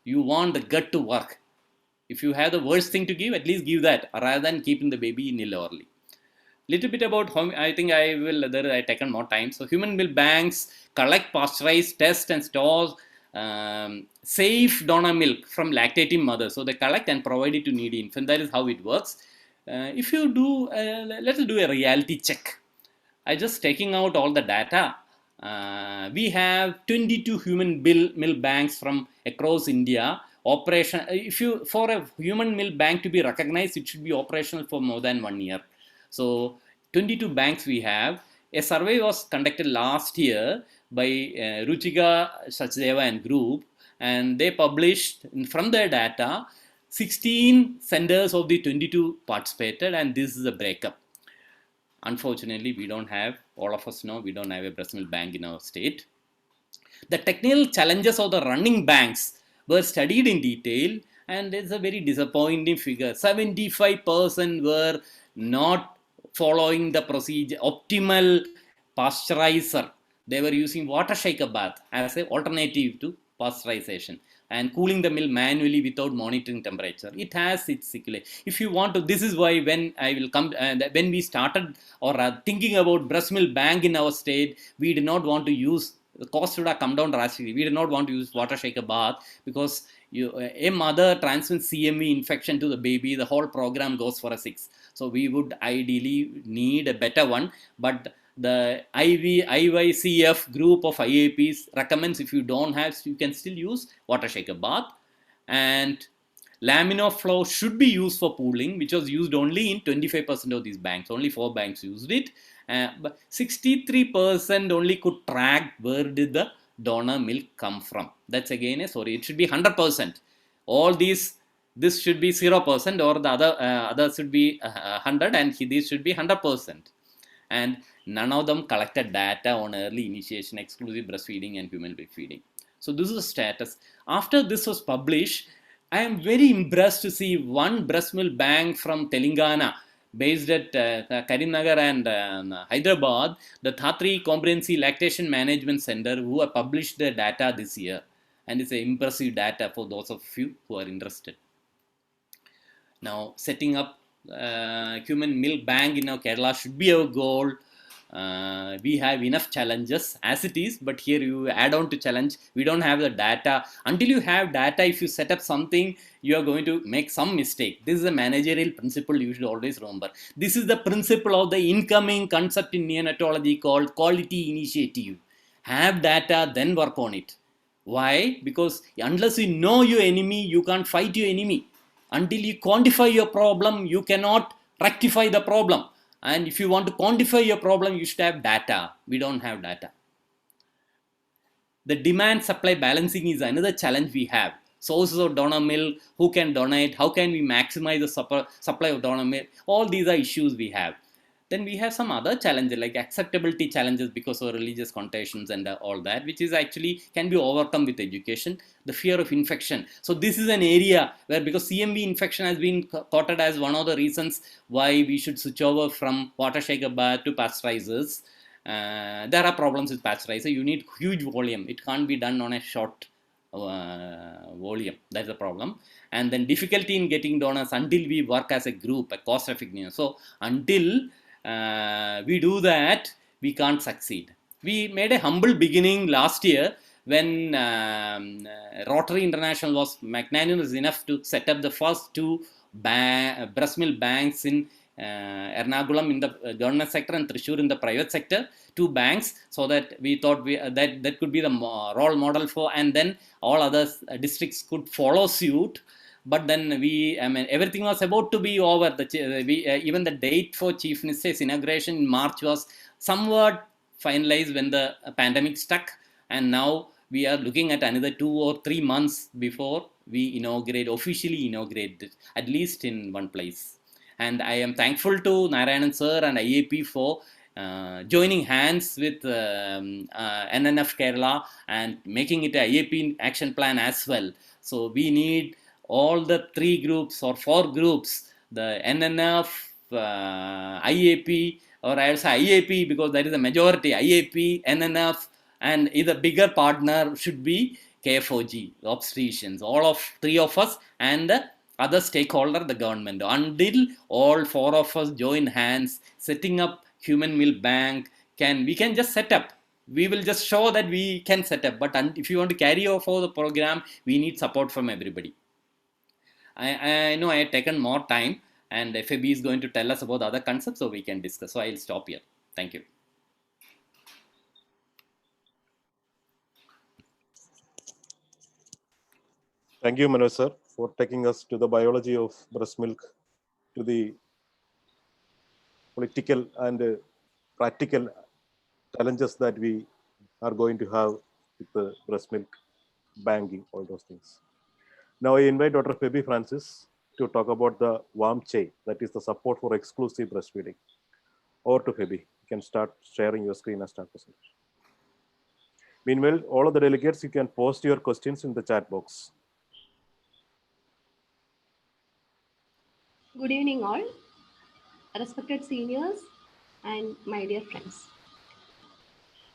You want the gut to work. If you have the worst thing to give, at least give that rather than keeping the baby in ill early. Little bit about how I think I will I taken more time. So human milk banks collect, pasteurize, test and store safe donor milk from lactating mothers. So they collect and provide it to needy infant. That is how it works. If you do, let's do a reality check. I just taking out all the data. We have 22 human milk banks from across India. Operation. If you for a human milk bank to be recognized, it should be operational for more than 1 year. So 22 banks we have. A survey was conducted last year by Ruchika Sachdeva and group, and they published from their data 16 centers of the 22 participated, and this is a breakup. Unfortunately, we don't have, all of us know, we don't have a breast milk bank in our state. The technical challenges of the running banks were studied in detail, and it's a very disappointing figure. 75% were not following the procedure, optimal pasteurizer. They were using water shaker bath as an alternative to pasteurization and cooling the milk manually without monitoring temperature. It has its sequelae. If you want to, this is why when I will come, when we started or thinking about breast milk bank in our state, we did not want to use, the cost would have come down drastically. We did not want to use water shaker bath, because a mother transmits CMV infection to the baby, the whole program goes for a 6. So we would ideally need a better one, but the IYCF group of IAPs recommends if you don't have, you can still use water shaker bath. And laminar flow should be used for pooling, which was used only in 25% of these banks. Only 4 banks used it. But 63% only could track where did the donor milk come from. That's again a sorry, it should be 100%. All these, this should be 0%, or the other should be 100, and this should be 100%. And none of them collected data on early initiation, exclusive breastfeeding and human milk feeding. So this is the status. After this was published, I am very impressed to see one breast milk bank from Telangana, based at Karimnagar and Hyderabad, the Thatri Comprehensive Lactation Management Center, who have published their data this year. And it's an impressive data for those of you who are interested. Now, setting up human milk bank in our Kerala should be our goal. We have enough challenges as it is, but here you add on to challenge. We don't have the data. Until you have data, if you set up something, you are going to make some mistake. This is a managerial principle you should always remember. This is the principle of the incoming concept in neonatology called quality initiative. Have data, then work on it. Why? Because unless you know your enemy, you can't fight your enemy. Until you quantify your problem, you cannot rectify the problem. And if you want to quantify your problem, you should have data. We don't have data. The demand supply balancing is another challenge we have. Sources of donor milk, who can donate, how can we maximize the supply of donor milk? All these are issues we have. Then we have some other challenges like acceptability challenges because of religious connotations and all that, which is actually can be overcome with education. The fear of infection. So this is an area where, because CMV infection has been quoted as one of the reasons why we should switch over from water shaker bath to pasteurizers. There are problems with pasteurizer. You need huge volume. It can't be done on a short volume. That's the problem. And then difficulty in getting donors until we work as a group, a cost effectiveness. So until we do that, we can't succeed. We made a humble beginning last year when Rotary International was magnanimous enough to set up the first two breast milk banks in Ernakulam in the government sector and Thrissur in the private sector, 2 banks, so that we thought that could be the role model for, and then all other districts could follow suit. But then everything was about to be over. Even the date for Chief Minister's inauguration in March was somewhat finalized when the pandemic struck, and now we are looking at another 2 or 3 months before we officially inaugurate it, at least in one place. And I am thankful to Narayanan sir and IAP for joining hands with NNF Kerala and making it a IAP action plan as well. So we need all the 3 groups or 4 groups, the NNF, IAP, or I will say IAP because that is the majority, IAP, NNF, and the bigger partner should be K4G, obstetricians, all of 3 of us and the other stakeholder, the government. Until all 4 of us join hands, setting up human milk bank, we can just set up. We will just show that we can set up, but if you want to carry over the program, we need support from everybody. I know I had taken more time, and FAB is going to tell us about other concepts, so we can discuss. So I'll stop here. Thank you. Thank you, Manoj sir, for taking us to the biology of breast milk, to the political and practical challenges that we are going to have with the breast milk banking, all those things. Now I invite Dr. Phoebe Francis to talk about the warm chain, that is the support for exclusive breastfeeding. Over to Phoebe. You can start sharing your screen and start presentation. Meanwhile, all of the delegates, you can post your questions in the chat box. Good evening all, respected seniors and my dear friends.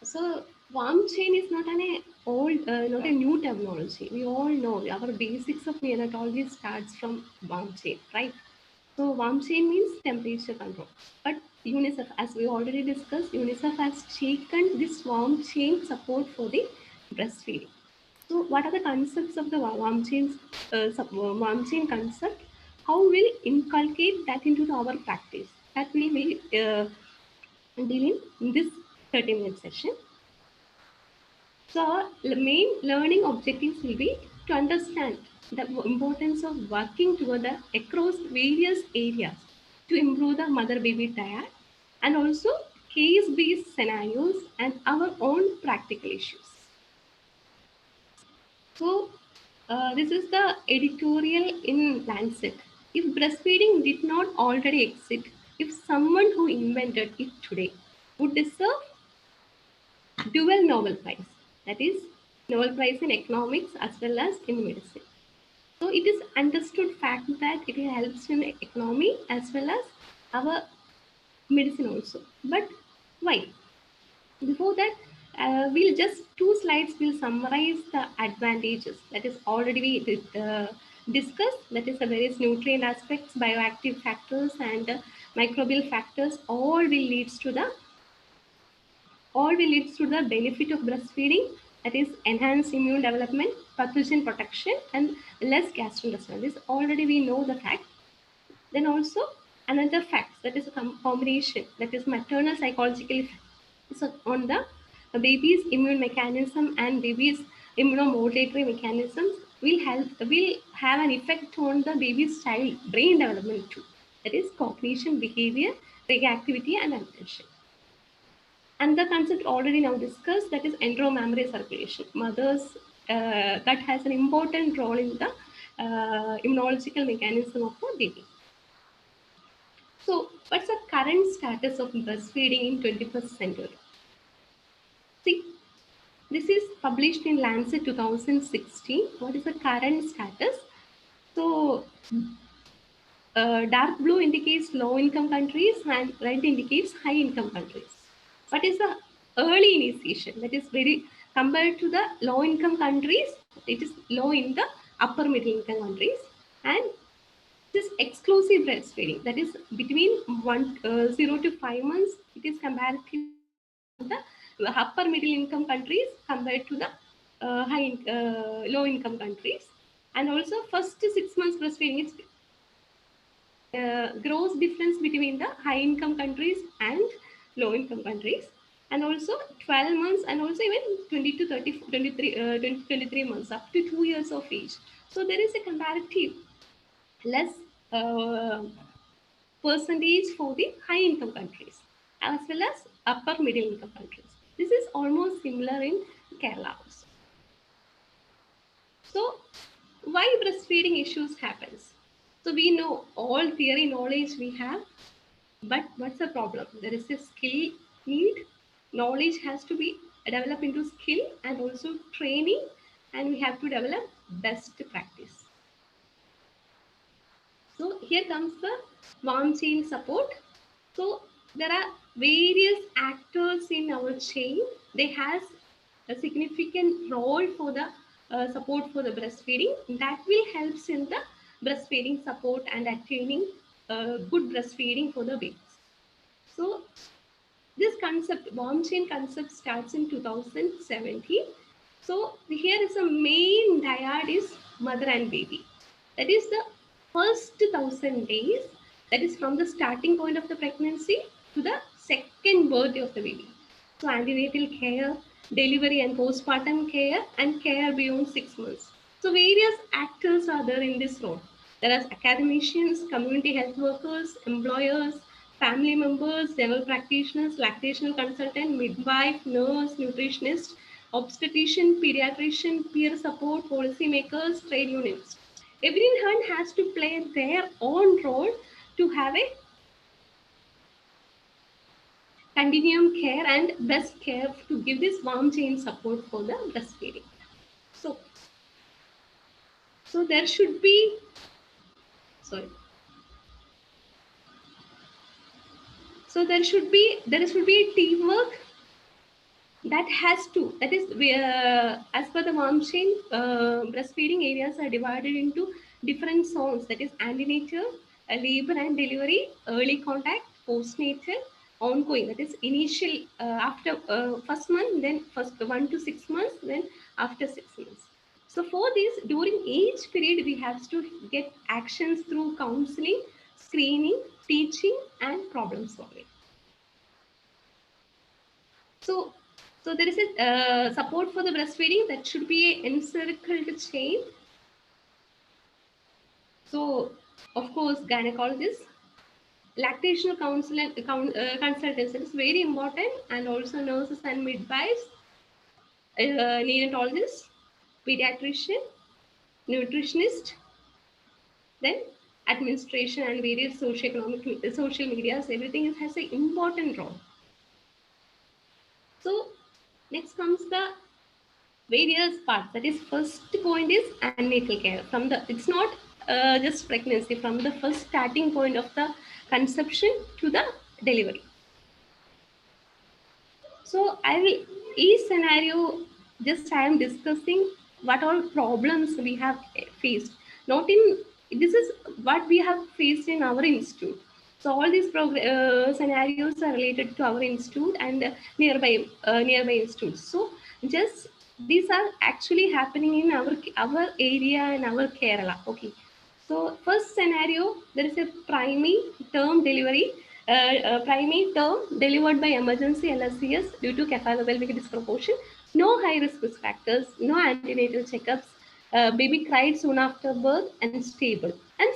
So warm chain is not not a new terminology. We all know our basics of neonatology starts from warm chain, right? So warm chain means temperature control. But UNICEF, as we already discussed, UNICEF has taken this warm chain support for the breastfeeding. So what are the concepts of the warm chain concept? How will inculcate that into our practice? That we will deal in this 30-minute session. So the main learning objectives will be to understand the importance of working together across various areas to improve the mother-baby dyad, and also case-based scenarios and our own practical issues. So this is the editorial in Lancet. If breastfeeding did not already exist, if someone who invented it today would deserve dual Nobel Prize, that is Nobel Prize in economics as well as in medicine. So it is understood fact that it helps in economy as well as our medicine also. But why? Before that, we'll just 2 slides will summarize the advantages that is already we discussed, that is the various nutrient aspects, bioactive factors and microbial factors, all will leads to the benefit of breastfeeding, that is enhanced immune development, pathogen protection and less gastrointestinal. This already we know the fact. Then also another fact, that is a combination, that is maternal psychological effect. So on the baby's immune mechanism and baby's immunomodulatory mechanisms will have an effect on the baby's child brain development too. That is cognition, behavior, reactivity and attention. And the concept already now discussed, that is enteromammary circulation. Mother's gut has an important role in the immunological mechanism of the baby. So what's the current status of breastfeeding in 21st century? See, this is published in Lancet 2016. What is the current status? So dark blue indicates low-income countries and red indicates high-income countries. What is the early initiation? That is very compared to the low-income countries, it is low in the upper middle-income countries, and this exclusive breastfeeding, that is between 0 to 5 months, it is comparatively the upper middle income countries compared to the low income countries. And also first 6 months breastfeeding, it's gross difference between the high income countries and low income countries, and also 12 months, and also even 20 to 30 23 23 months up to 2 years of age. So there is a comparative less percentage for the high income countries as well as upper middle income countries. This is almost similar in Kerala also. So why breastfeeding issues happens? So we know all theory knowledge we have, but what's the problem? There is a skill need. Knowledge has to be developed into skill and also training, and we have to develop best practice. So here comes the warm chain support. So there are various actors in our chain. They has a significant role for the support for the breastfeeding. That will helps in the breastfeeding support and attaining good breastfeeding for the babies. So this concept, warm chain concept, starts in 2017. So here is a main dyad is mother and baby. That is the first 1,000 days. That is from the starting point of the pregnancy to the second birth of the baby. So antenatal care, delivery and postpartum care, and care beyond 6 months. So various actors are there in this role. There are academicians, community health workers, employers, family members, general practitioners, lactational consultant, midwife, nurse, nutritionist, obstetrician, pediatrician, peer support, policymakers, trade unions. Everyone has to play their own role to have a continuum care and best care to give this warm chain support for the breastfeeding. So there should be, sorry. So there should be a teamwork that is as per the warm chain, breastfeeding areas are divided into different zones. That is antenatal, labor and delivery, early contact, postnatal, ongoing. That is initial after first month, then first 1 to 6 months, then after 6 months. So for this, during each period, we have to get actions through counseling, screening, teaching, and problem solving. So there is a support for the breastfeeding that should be an encircled chain. So of course, gynecologists, lactational consultants is very important, and also nurses and midwives, neonatologists, pediatrician, nutritionist, then administration and various social medias. Everything has an important role. So next comes the various parts. That is, first point is antenatal care. It's not just pregnancy, from the first starting point of the conception to the delivery. So each scenario, just I am discussing what all problems we have faced. This is what we have faced in our institute. So all these scenarios are related to our institute and nearby institutes. So just these are actually happening in our area and our Kerala. Okay. So first scenario, there is a primary term delivery. Primary term delivered by emergency LSCS due to cephalopelvic disproportion. No high risk factors, no antenatal checkups. Baby cried soon after birth and stable, and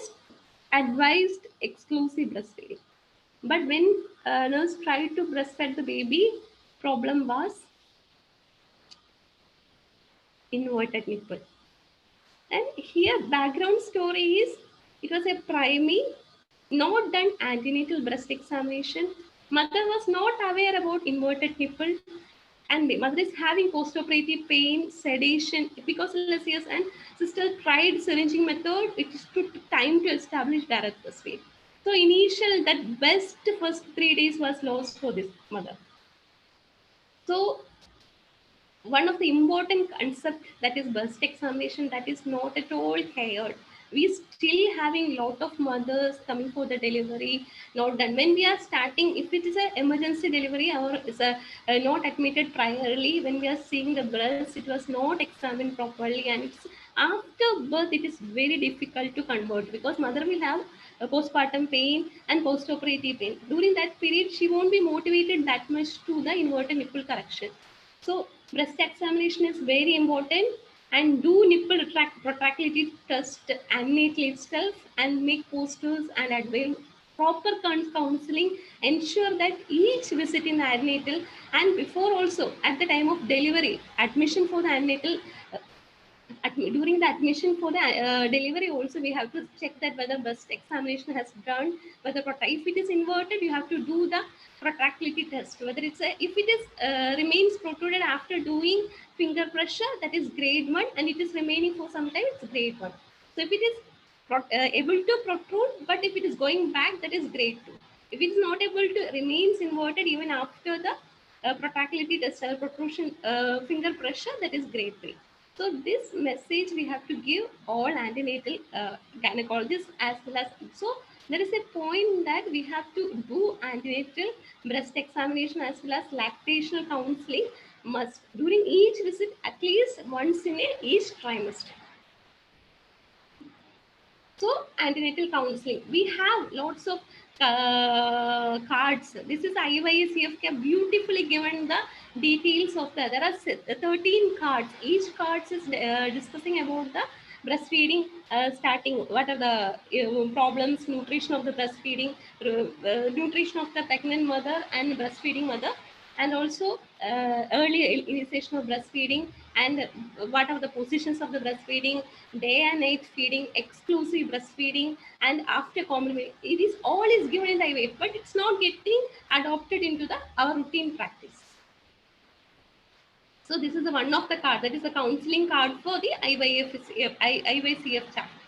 advised exclusive breastfeeding. But when nurse tried to breastfeed the baby, problem was inverted nipple. And here background story is, it was a primary, not done antenatal breast examination. Mother was not aware about inverted nipple, and the mother is having postoperative pain, sedation because LSCS, and sister tried syringing method. It took time to establish direct breastfeed. So initial that best first 3 days was lost for this mother. So one of the important concept, that is breast examination, that is not at all heard. we still having lot of mothers coming for the delivery not done. When we are starting, if it is an emergency delivery or is a not admitted priorly, when we are seeing the breast, it was not examined properly, and it's after birth it is very difficult to convert, because mother will have a postpartum pain and post-operative pain. During that period, she won't be motivated that much to the inverted nipple correction. So breast examination is very important, and do nipple protractility test antenatal itself, and make posters and advise proper counseling. Ensure that each visit in the antenatal and before also at the time of delivery, admission for the antenatal, during the admission for the delivery also, we have to check that whether breast examination has done, whether if it is inverted, you have to do the protractility test, whether it's if it is remains protruded after doing finger pressure, that is grade 1, and it is remaining for some time, it's grade 1. So if it is able to protrude, but if it is going back, that is grade 2. If it is not able to remains inverted even after the protractility test or protrusion finger pressure, that is grade 3. So this message we have to give all antenatal gynecologists as well as, so there is a point that we have to do antenatal breast examination as well as lactational counseling must during each visit at least once in each trimester. So antenatal counseling, we have lots of cards. This is IYCFK beautifully given the details of the, there are 13 cards. Each card is discussing about the breastfeeding starting, what are the problems, nutrition of the breastfeeding, nutrition of the pregnant mother and breastfeeding mother, and also early initiation of breastfeeding, and what are the positions of the breastfeeding, day and night feeding, exclusive breastfeeding, and after complement. It is all is given in the IVF, but it's not getting adopted into the our routine practice. So this is the one of the card, that is the counseling card for the IYCF chapter.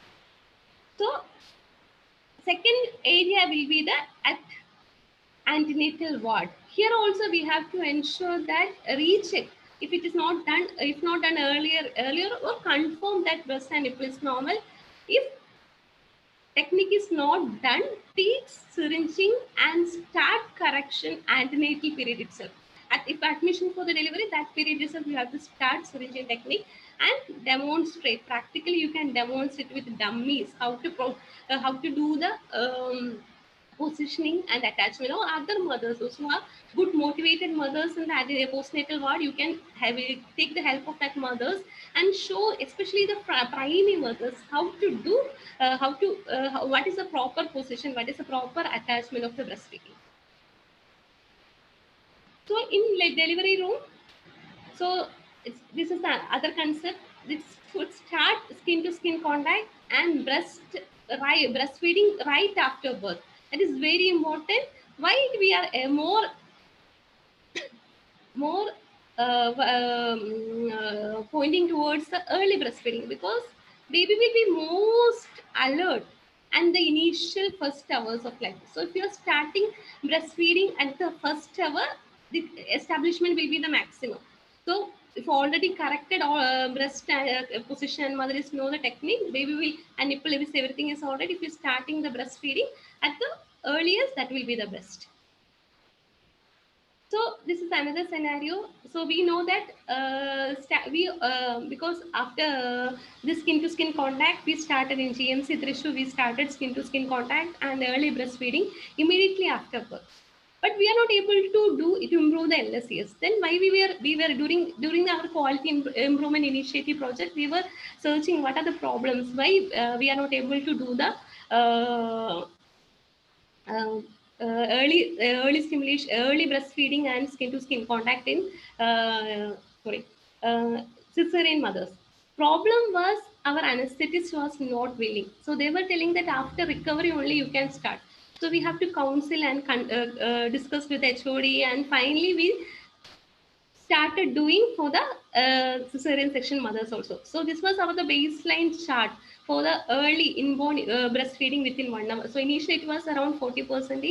So second area will be the antenatal ward. Here also we have to ensure that recheck if it is not done, if not done earlier, or confirm that breast and nipple is normal. If technique is not done, teach syringing and start correction antenatal period itself. If admission for the delivery, that period itself you have to start syringing technique and demonstrate. Practically, you can demonstrate with dummies how to do the positioning and attachment, or other mothers also are good motivated mothers in the postnatal ward. You can take the help of that mothers and show, especially the primary mothers, how to do what is the proper position, what is the proper attachment of the breastfeeding. So in delivery room, so this is the other concept. This should start skin to skin contact and breastfeeding right after birth. That is very important. Why we are more pointing towards the early breastfeeding, because baby will be most alert and the initial first hours of life. So if you are starting breastfeeding at the first hour, the establishment will be the maximum. So if already corrected breast position and mother is know the technique, baby will, and nipple is, everything is already. If you're starting the breastfeeding at the earliest, that will be the best. So this is another scenario. So we know that because after this skin to skin contact, we started in GMC Thrissur, we started skin to skin contact and early breastfeeding immediately after birth. But we are not able to do it to improve the LSCS. Then why we were during our quality improvement initiative project, we were searching what are the problems, why we are not able to do the early stimulation, early breastfeeding and skin to skin contact in cesarean mothers. Problem was our anesthetist was not willing. So they were telling that after recovery only you can start. So we have to counsel and discuss with HOD, and finally we started doing for the cesarean section mothers also. So this was our the baseline chart for the early inborn breastfeeding within 1 hour. So initially it was around 40%.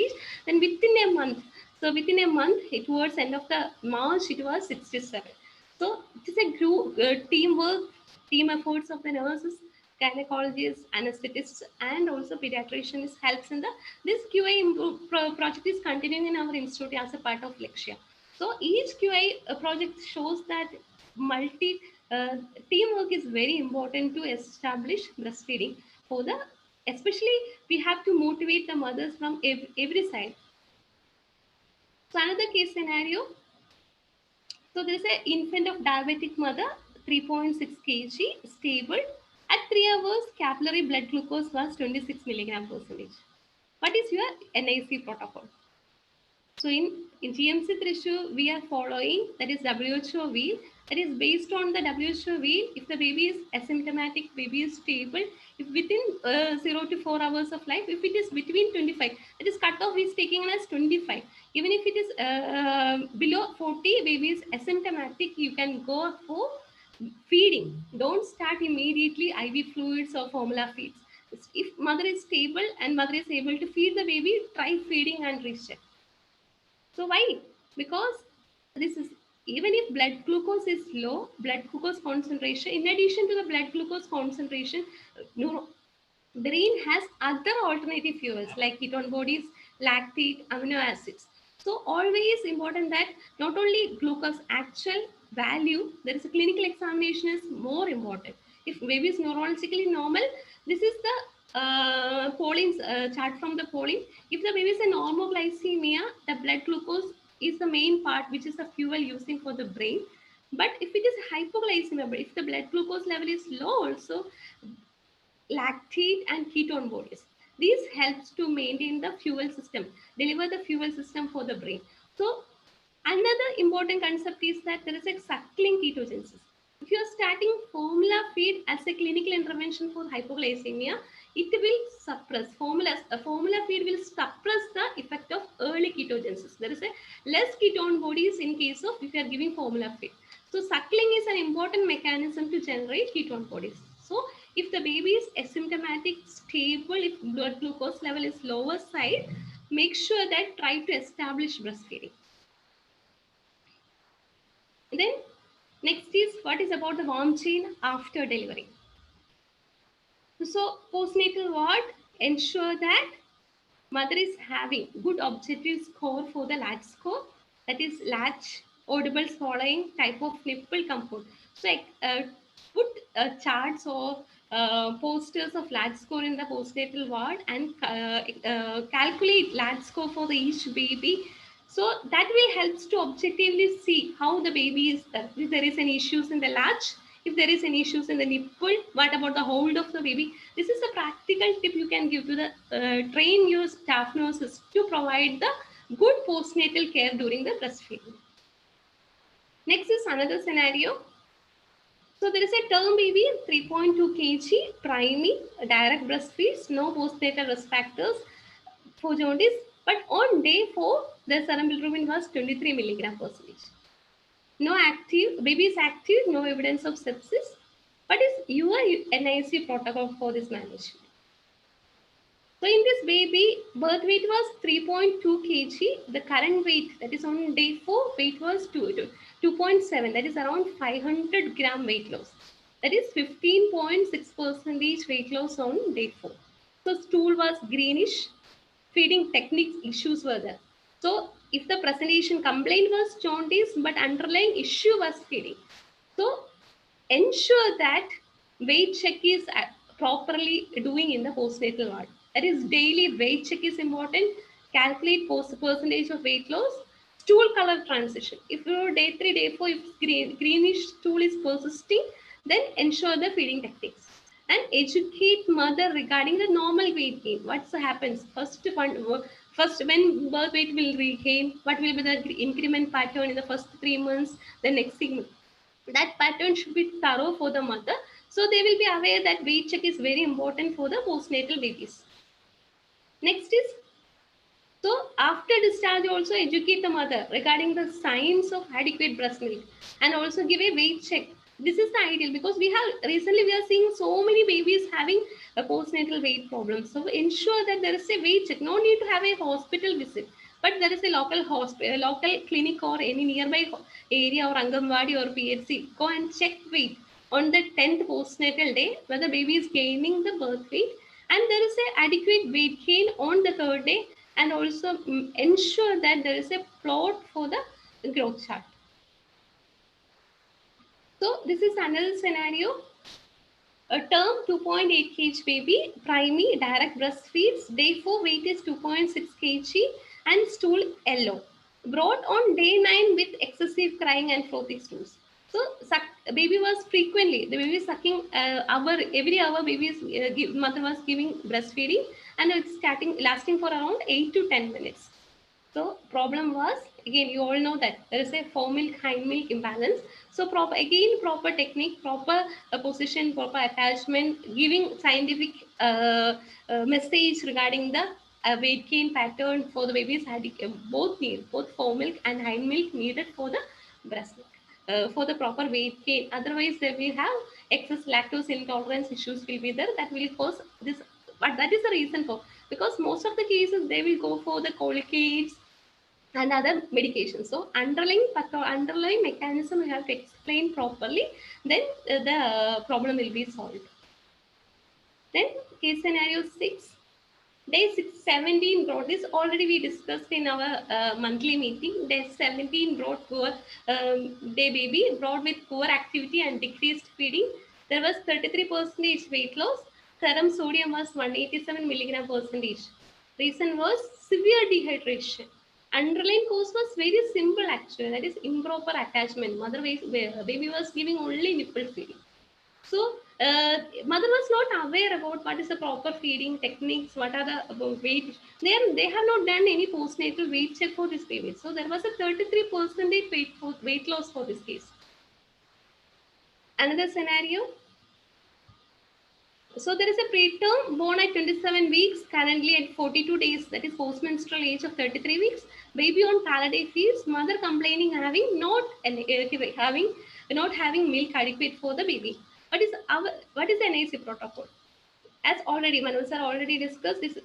Then within a month, towards end of the March, it was 67. So it is a group teamwork, team efforts of the nurses, gynecologists, anesthetists, and also pediatricians helps in the this QA project is continuing in our institute as a part of Lexia. So each QA project shows that multi teamwork is very important to establish breastfeeding for the, especially we have to motivate the mothers from every side. So another case scenario. So there is an infant of diabetic mother, 3.6 kg, stable. At 3 hours, capillary blood glucose was 26 milligram percentage. What is your NIC protocol? So in GMC Thrissur, we are following, that is WHO wheel. That is based on the WHO wheel. If the baby is asymptomatic, baby is stable. If within 0 to 4 hours of life, if it is between 25, that is cutoff is taken as 25. Even if it is below 40, baby is asymptomatic, you can go for feeding. Don't start immediately IV fluids or formula feeds. If mother is stable and mother is able to feed the baby, try feeding and recheck. So why? Because this is, even if blood glucose is low, blood glucose concentration, in addition to the blood glucose concentration, brain has other alternative fuels like ketone bodies, lactate, amino acids. So always important that not only glucose actual value, there is a clinical examination is more important. If baby is neurologically normal, this is the polling chart from the polling. If the baby is a normoglycemia, the blood glucose is the main part, which is the fuel using for the brain. But if it is hypoglycemia, if the blood glucose level is low also, lactate and ketone bodies. These helps to maintain the fuel system, deliver the fuel system for the brain. So another important concept is that there is a suckling ketogenesis. If you are starting formula feed as a clinical intervention for hypoglycemia, it will suppress a formula feed will suppress the effect of early ketogenesis. There is a less ketone bodies in case of if you are giving formula feed. So suckling is an important mechanism to generate ketone bodies. So if the baby is asymptomatic, stable, if blood glucose level is lower side, make sure that try to establish breastfeeding. Then next is what is about the warm chain after delivery. So postnatal ward, ensure that mother is having good objective score for the latch score, that is latch, audible swallowing, type of nipple comfort. So put charts or posters of latch score in the postnatal ward and calculate latch score for the each baby. So that will help to objectively see how the baby is, if there is any issues in the latch, if there is any issues in the nipple, what about the hold of the baby. This is a practical tip you can give to the train your staff nurses to provide the good postnatal care during the breastfeeding. Next is another scenario. So there is a term baby, 3.2 kg, priming, direct breastfeeds, no postnatal risk factors for jaundice. But on day 4, the serum bilirubin was 23 milligram percentage. No active, baby is active, no evidence of sepsis. What is your NIC protocol for this management? So in this baby, birth weight was 3.2 kg. The current weight, that is on day 4, weight was 2.7, that is around 500 gram weight loss. That is 15.6% weight loss on day 4. So stool was greenish, feeding techniques issues were there. So if the presentation complaint was jaundice, but underlying issue was feeding. So ensure that weight check is properly doing in the postnatal ward. That is daily weight check is important. Calculate percentage of weight loss. Stool color transition. If your day 3, day 4, if greenish stool is persisting, then ensure the feeding techniques. And educate mother regarding the normal weight gain. What happens? First, when birth weight will regain, what will be the increment pattern in the first 3 months, the next 6 months. That pattern should be thorough for the mother. So they will be aware that weight check is very important for the postnatal babies. Next is, so after discharge also educate the mother regarding the signs of adequate breast milk and also give a weight check. This is the ideal because we are seeing so many babies having a postnatal weight problem. So ensure that there is a weight check. No need to have a hospital visit, but there is a local hospital, local clinic or any nearby area or Anganwadi or PHC. Go and check weight. on the 10th postnatal day whether baby is gaining the birth weight, and there is a adequate weight gain on the 3rd day, and also ensure that there is a plot for the growth chart. So this is another scenario. A term 2.8 kg baby, primary, direct breastfeeds, day 4 weight is 2.6 kg and stool yellow. Brought on day 9 with excessive crying and frothy stools. So baby was frequently, the baby is sucking every hour baby is, mother was giving breastfeeding, and it's lasting for around 8 to 10 minutes. So problem was, again, you all know that there is a fore milk, hind milk imbalance. So proper technique, proper position, proper attachment, giving scientific message regarding the weight gain pattern for the babies had both fore milk and hind milk needed for the breast milk. For the proper weight gain, otherwise they will have excess lactose intolerance issues will be there that will cause this. But that is the reason for, because most of the cases they will go for the Colgates and other medications. So underlying mechanism we have to explain properly, then the problem will be solved. Then case scenario 6. Day 17 brought this already we discussed in our monthly meeting. Day 17 brought poor day baby brought with poor activity and decreased feeding. There was 33% weight loss. Serum sodium was 187 milligram percentage. Reason was severe dehydration. Underlying cause was very simple actually, that is improper attachment. Baby was giving only nipple feeding. So mother was not aware about what is the proper feeding techniques, what are the weight. They have not done any postnatal weight check for this baby. So there was a 33% weight loss for this case. Another scenario. So there is a preterm born at 27 weeks, currently at 42 days, that is postmenstrual age of 33 weeks. Baby on Paladay feeds, mother complaining not having milk adequate for the baby. What is the NIC protocol? As already Manoj sir already discussed this.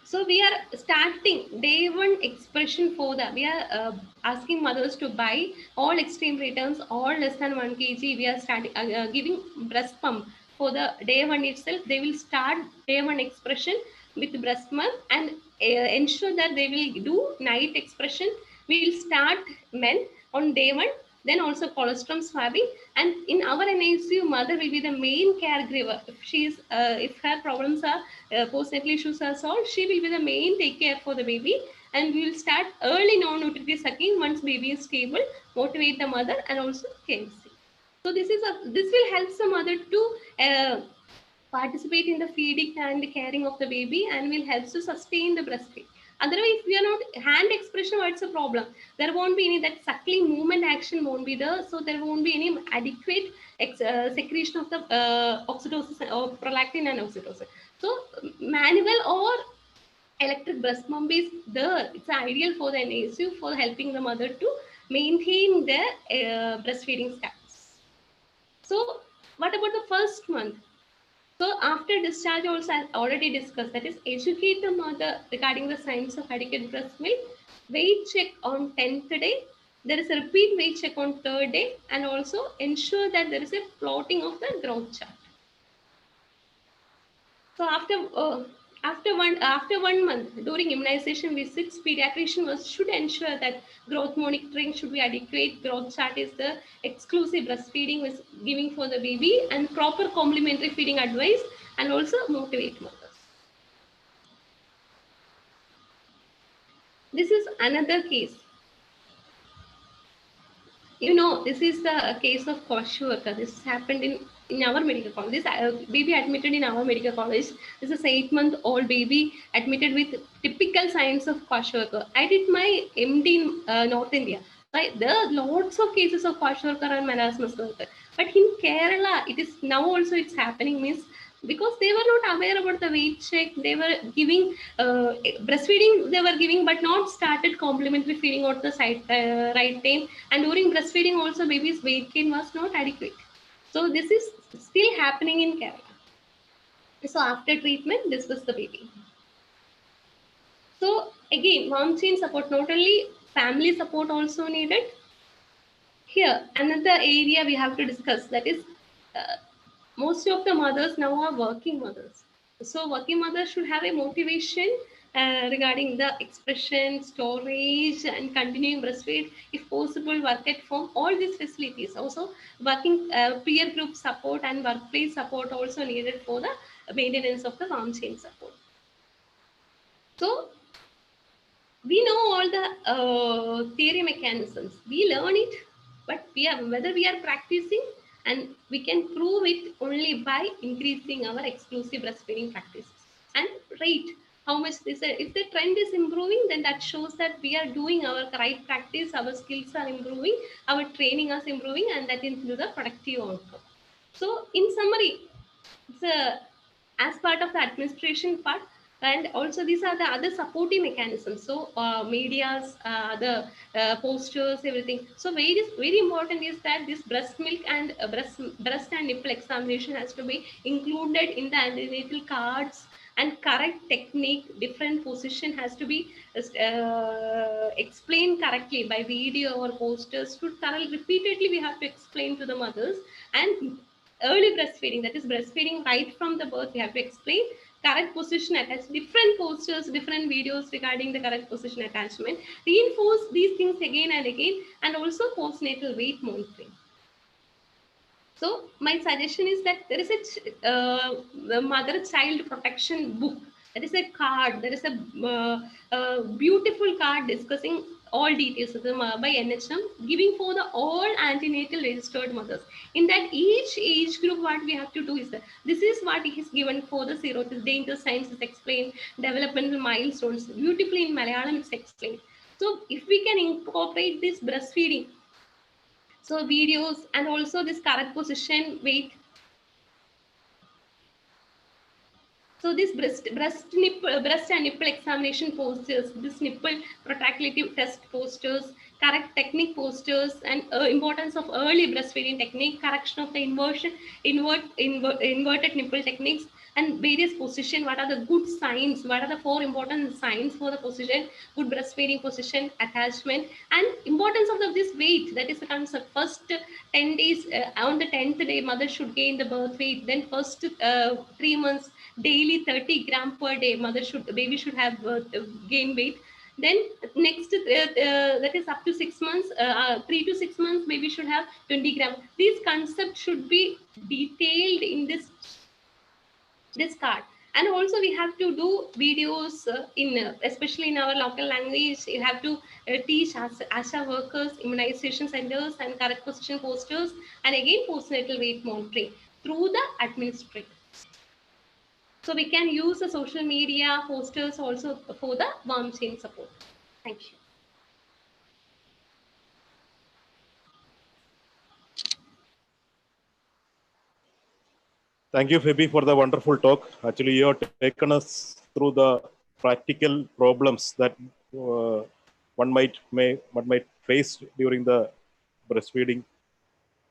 So we are starting day 1 expression for the, we are asking mothers to buy all extreme returns, all less than 1 kg. We are starting giving breast pump for the day 1 itself. They will start day 1 expression with breast milk and ensure that they will do night expression. We will start men on day 1, then also colostrum swabbing, and in our NICU mother will be the main caregiver. If her problems are postnatal issues are solved, she will be the main take care for the baby, and we will start early non-nutritive sucking once baby is stable, motivate the mother, and also KMC. So this will help the mother to participate in the feeding and caring of the baby, and will help to sustain the breastfeed. Otherwise, if we are not hand expression, what's the problem? There won't be any that suckling movement action won't be there, so there won't be any adequate secretion of the oxytocin or prolactin and oxytocin. So manual or electric breast pump is there. It's ideal for the NICU for helping the mother to maintain their breastfeeding status. So what about the first month? So after discharge also I already discussed, that is educate the mother regarding the signs of adequate breast milk, weight check on 10th day, there is a repeat weight check on 3rd day, and also ensure that there is a plotting of the growth chart. So after 1 month during immunization visits, pediatrician should ensure that growth monitoring should be adequate. Growth chart is the exclusive breastfeeding was giving for the baby, and proper complementary feeding advice, and also motivate mothers. This is another case. You know, this is the case of coastal worker. This happened in our medical college. This baby admitted in our medical college. This is 8-month-old baby admitted with typical signs of coastal worker. I did my MD in North India. There are lots of cases of coastal worker and marasmus worker. But in Kerala, it is now also it's happening, means because they were not aware about the weight check, they were giving breastfeeding, they were giving, but not started complementary feeding at the right time. And during breastfeeding also, baby's weight gain was not adequate. So this is still happening in Kerala. So after treatment, this was the baby. So again, mom chain support, not only family support also needed, Here, another area we have to discuss, that is, most of the mothers now are working mothers. So working mothers should have a motivation regarding the expression, storage, and continuing breastfeed. If possible, work at home. All these facilities. Also, working peer group support and workplace support also needed for the maintenance of the warm chain support. So we know all the theory mechanisms. We learn it, but whether we are practicing, and we can prove it only by increasing our exclusive breastfeeding practices and rate how much this. If the trend is improving, then that shows that we are doing our right practice, our skills are improving, our training is improving, and that is the productive outcome. So, in summary, it's as part of the administration part, and also these are the other supporting mechanisms. So medias, the posters, everything. So very important is that this breast milk and breast and nipple examination has to be included in the antenatal cards, and correct technique, different position has to be explained correctly by video or posters. To thoroughly repeatedly we have to explain to the mothers. And early breastfeeding, that is breastfeeding right from the birth, we have to explain correct position attached, different posters, different videos regarding the correct position attachment, reinforce these things again and again, and also postnatal weight monitoring. So my suggestion is that there is a mother-child protection book. There is a card. There is a beautiful card discussing all details of by NHM, giving for the all antenatal registered mothers. In that each age group, what we have to do is that this is what is given for the cirrhosis, danger signs is explained, developmental milestones. Beautifully in Malayalam, it's explained. So if we can incorporate this breastfeeding, so videos, and also this correct position, weight. So this breast and nipple examination posters, this nipple protractive test posters, correct technique posters, and importance of early breastfeeding technique, correction of the inverted nipple techniques, and various position. What are the good signs? What are the 4 important signs for the position? Good breastfeeding position, attachment, and importance of this weight. That is the concept. First 10 days, on the 10th day, mother should gain the birth weight. Then first 3 months, daily 30 gram per day, baby should have gain weight. Then next, that is up to 6 months, 3 to 6 months, baby should have 20 gram. These concepts should be detailed in this card. And also we have to do videos especially in our local language. You have to teach ASHA workers, immunization centers, and correct position posters, and again postnatal weight monitoring through the administrator. So we can use the social media posters also for the warm chain support. Thank you. Thank you, Phoebe, for the wonderful talk. Actually, you have taken us through the practical problems that one might face during the breastfeeding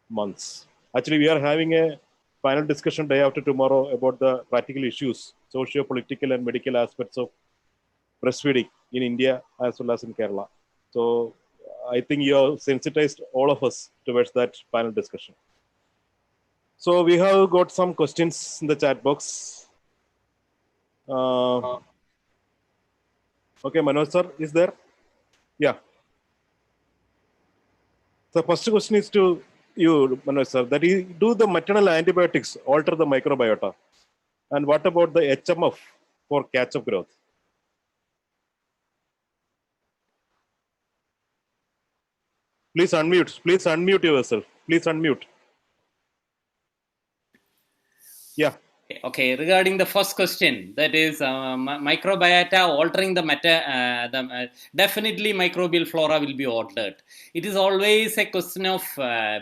months. Actually, we are having a final discussion day after tomorrow about the practical issues, socio-political and medical aspects of breastfeeding in India as well as in Kerala. So I think you have sensitized all of us towards that final discussion. So we have got some questions in the chat box. Okay, Manoj sir, is there? Yeah. The first question is to you, Manoj sir, that is, do the maternal antibiotics alter the microbiota? And what about the HMF for catch-up growth? Please unmute yourself. Please unmute. Yeah. Okay, regarding the first question, that is microbiota altering the matter, definitely microbial flora will be altered. It is always a question of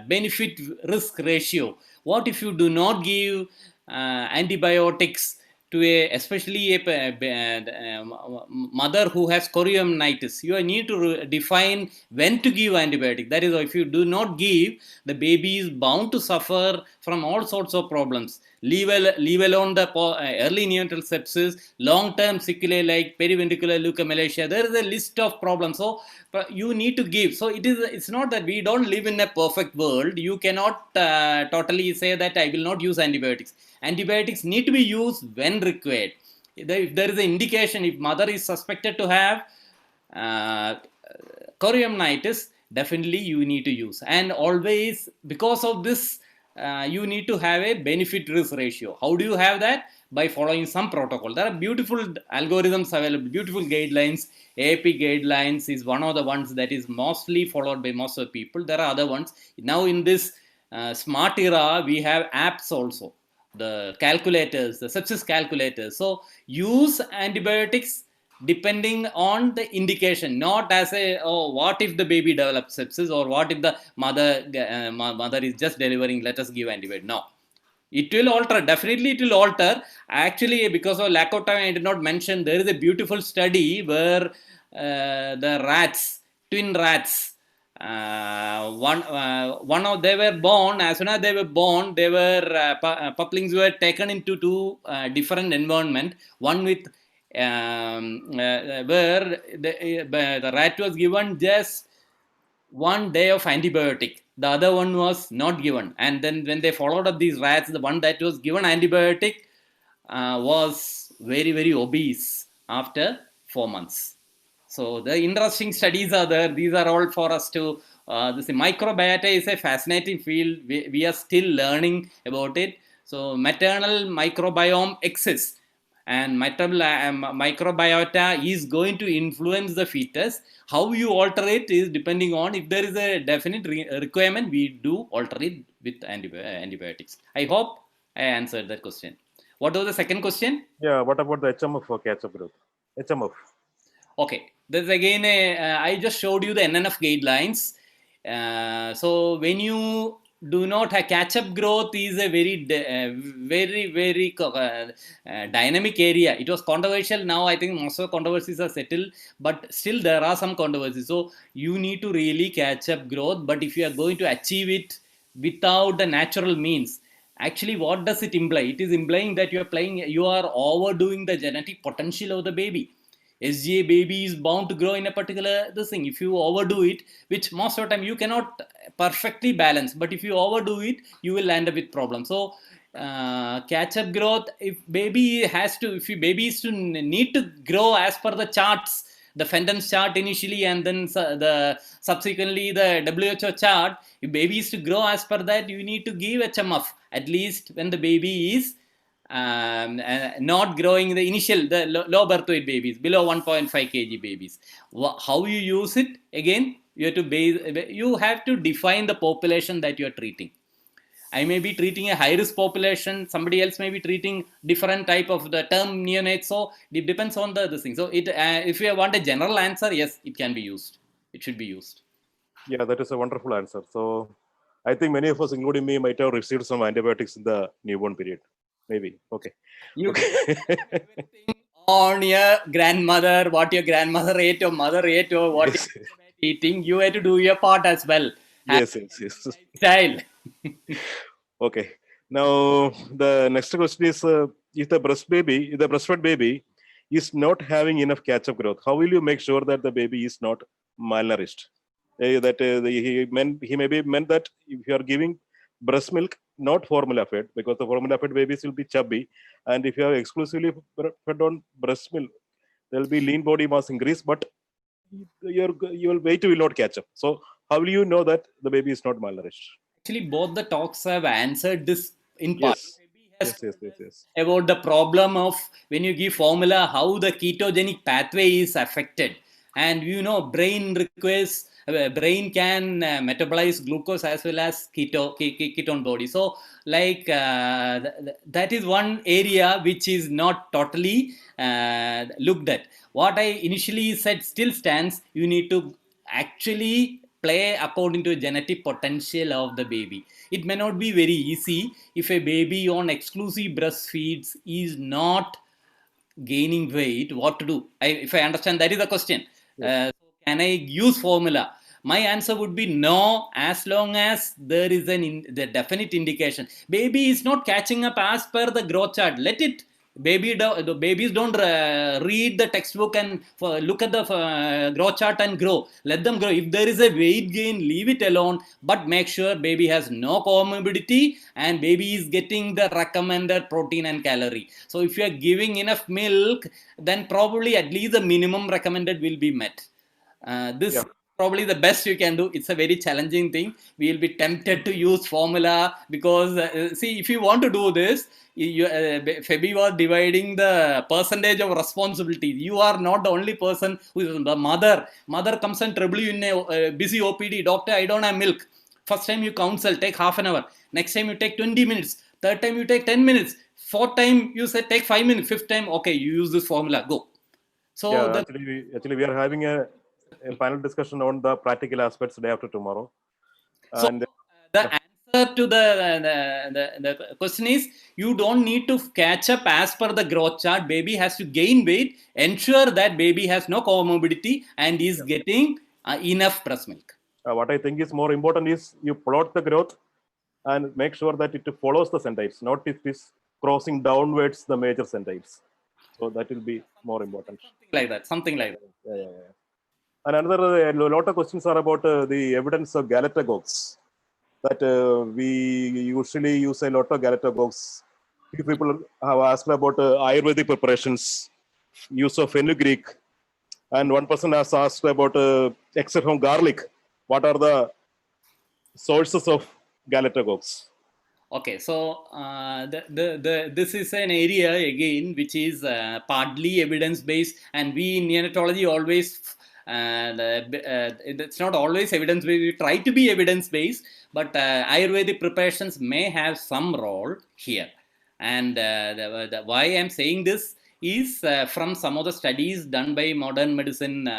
benefit risk ratio. What if you do not give antibiotics to especially a mother who has chorionitis, you need to define when to give antibiotic. That is, if you do not give, the baby is bound to suffer from all sorts of problems. Leave alone the early neonatal sepsis, long-term sequelae like periventricular leukemalacia. There is a list of problems. So you need to give. So it's not that we don't live in a perfect world. You cannot totally say that I will not use antibiotics. Antibiotics need to be used when required. If there is an indication, if mother is suspected to have chorionitis, definitely you need to use. And always, because of this, you need to have a benefit risk ratio. How do you have that? By following some protocol. There are beautiful algorithms available, beautiful guidelines. IAP guidelines is one of the ones that is mostly followed by most of the people. There are other ones. Now in this smart era, we have apps also, the calculators, the sepsis calculators. So use antibiotics depending on the indication, not as a, oh, what if the baby develops sepsis, or what if the mother is just delivering, let us give antibiotic. No, it will alter, definitely it will alter. Actually, because of lack of time, I did not mention, there is a beautiful study where the rats, twin rats, one of they were born, as soon as they were born, they were puplings were taken into two different environment, one with where the rat was given just 1 day of antibiotic, the other one was not given, and then when they followed up these rats, the one that was given antibiotic was very obese after 4 months. So the interesting studies are there. These are all for us to this microbiota is a fascinating field. We are still learning about it. So maternal microbiome exists, and microbiota is going to influence the fetus. How you alter it is depending on, if there is a definite requirement, we do alter it with antibiotics. I hope I answered that question. What was the second question? Yeah, what about the HMF for catch-up growth? HMF. Okay, there's again I just showed you the NNF guidelines. So when you do not have catch-up growth is a very dynamic area. It was controversial. Now I think most of the controversies are settled, but still there are some controversies. So you need to really catch up growth. But if you are going to achieve it without the natural means, actually what does it imply? It is implying that you are overdoing the genetic potential of the baby. SGA baby is bound to grow in a particular this thing. If you overdo it, which most of the time you cannot perfectly balance, but if you overdo it, you will end up with problems. So catch up growth, if your baby is to need to grow as per the charts, the Fenton's chart initially, and then subsequently the WHO chart, if baby is to grow as per that, you need to give HMF at least when the baby is not growing, the low birth weight babies, below 1.5 kg babies. How you use it? Again, you have to define the population that you are treating. I may be treating a high risk population, somebody else may be treating different type of the term neonates. So it depends on this thing. So if you want a general answer, yes, it can be used. It should be used. Yeah, that is a wonderful answer. So I think many of us, including me, might have received some antibiotics in the newborn period. Maybe. Okay. You can everything on your grandmother, what your grandmother ate, your mother ate, or what Yes. you were eating. You had to do your part as well. Yes. Style. Okay. Now the next question is: if the breastfed baby is not having enough catch-up growth, how will you make sure that the baby is not malnourished? He maybe meant that if you are giving breast milk, not formula fed, because the formula fed babies will be chubby, and if you are exclusively fed on breast milk, there will be lean body mass increase, but your weight will not catch up. So how will you know that the baby is not malnourished? Actually, both the talks have answered this in part. Yes. About the problem of when you give formula, how the ketogenic pathway is affected. And brain can metabolize glucose as well as ketone body. So like that is one area which is not totally looked at. What I initially said still stands. You need to actually play according to genetic potential of the baby. It may not be very easy if a baby on exclusive breastfeeds is not gaining weight, what to do? If I understand, that is the question. Yes. Can I use formula? My answer would be no, as long as there is the definite indication. Baby is not catching up as per the growth chart. Let it. The babies don't read the textbook and look at the growth chart and grow. Let them grow. If there is a weight gain, leave it alone. But make sure baby has no comorbidity and baby is getting the recommended protein and calorie. So if you are giving enough milk, then probably at least the minimum recommended will be met. This Yeah. is probably the best you can do. It's a very challenging thing. We will be tempted to use formula because see, if you want to do this, Febi was dividing the percentage of responsibility. You are not the only person who is the mother. Mother comes and trouble you in a busy OPD. Doctor, I don't have milk. First time you counsel, take half an hour. Next time you take 20 minutes. Third time you take 10 minutes. Fourth time you say take 5 minutes. Fifth time, okay, you use this formula. Go. So Yeah, the actually we are having a panel discussion on the practical aspects day after tomorrow. So And the answer to the question is, you don't need to catch up as per the growth chart. Baby has to gain weight, ensure that baby has no comorbidity and is getting enough breast milk. what I think is more important is you plot the growth and make sure that it follows the centiles, not if it is crossing downwards the major centiles. So that will be more important. Something like that. Yeah. And another a lot of questions are about the evidence of galactagogues. That we usually use a lot of galactagogues. Few people have asked about Ayurvedic preparations, use of fenugreek, and one person has asked about except from garlic, what are the sources of galactagogues? Okay, so this is an area again which is partly evidence based, and we in neonatology always it's not always evidence based. We try to be evidence based, but Ayurvedic preparations may have some role here. And why I'm saying this is from some of the studies done by modern medicine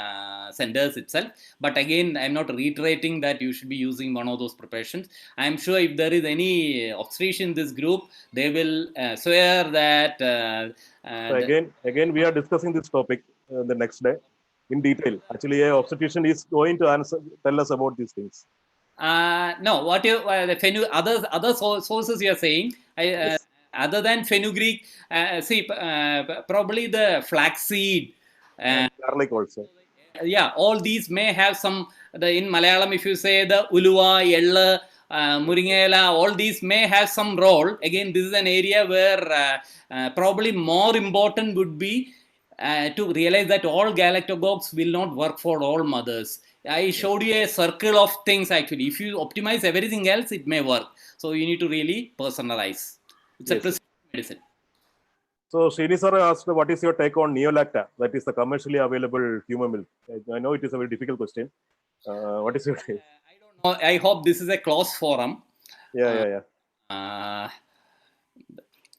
centers itself. But again, I'm not reiterating that you should be using one of those preparations. I'm sure if there is any obstetrician in this group, they will swear that. So again, we are discussing this topic the next day in detail. Actually, a obstetrician is going to tell us about these things. No, what you other sources you are saying? Yes. Other than fenugreek, see, probably the flaxseed. And garlic also. Yeah, all these may have some. In Malayalam, if you say the uluva, yella, muringela, all these may have some role. Again, this is an area where probably more important would be to realize that all galactagogues will not work for all mothers. I showed you a circle of things actually. If you optimize everything else, it may work. So you need to really personalize. It's a precision medicine. So Srini sir asked, what is your take on Neolacta? That is the commercially available human milk. I know it is a very difficult question. What is your take? I don't know. I hope this is a closed forum. Yeah.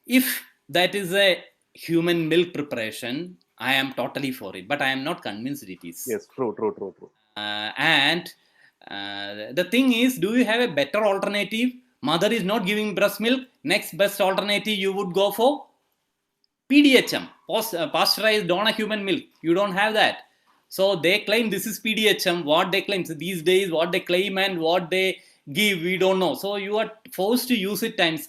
If that is a human milk preparation, I am totally for it, but I am not convinced it is. Yes, true. And the thing is, do you have a better alternative? Mother is not giving breast milk. Next best alternative you would go for PDHM, pasteurized donor human milk. You don't have that. So they claim this is PDHM. What they claim, so these days, what they claim and what they give, we don't know. So you are forced to use it times.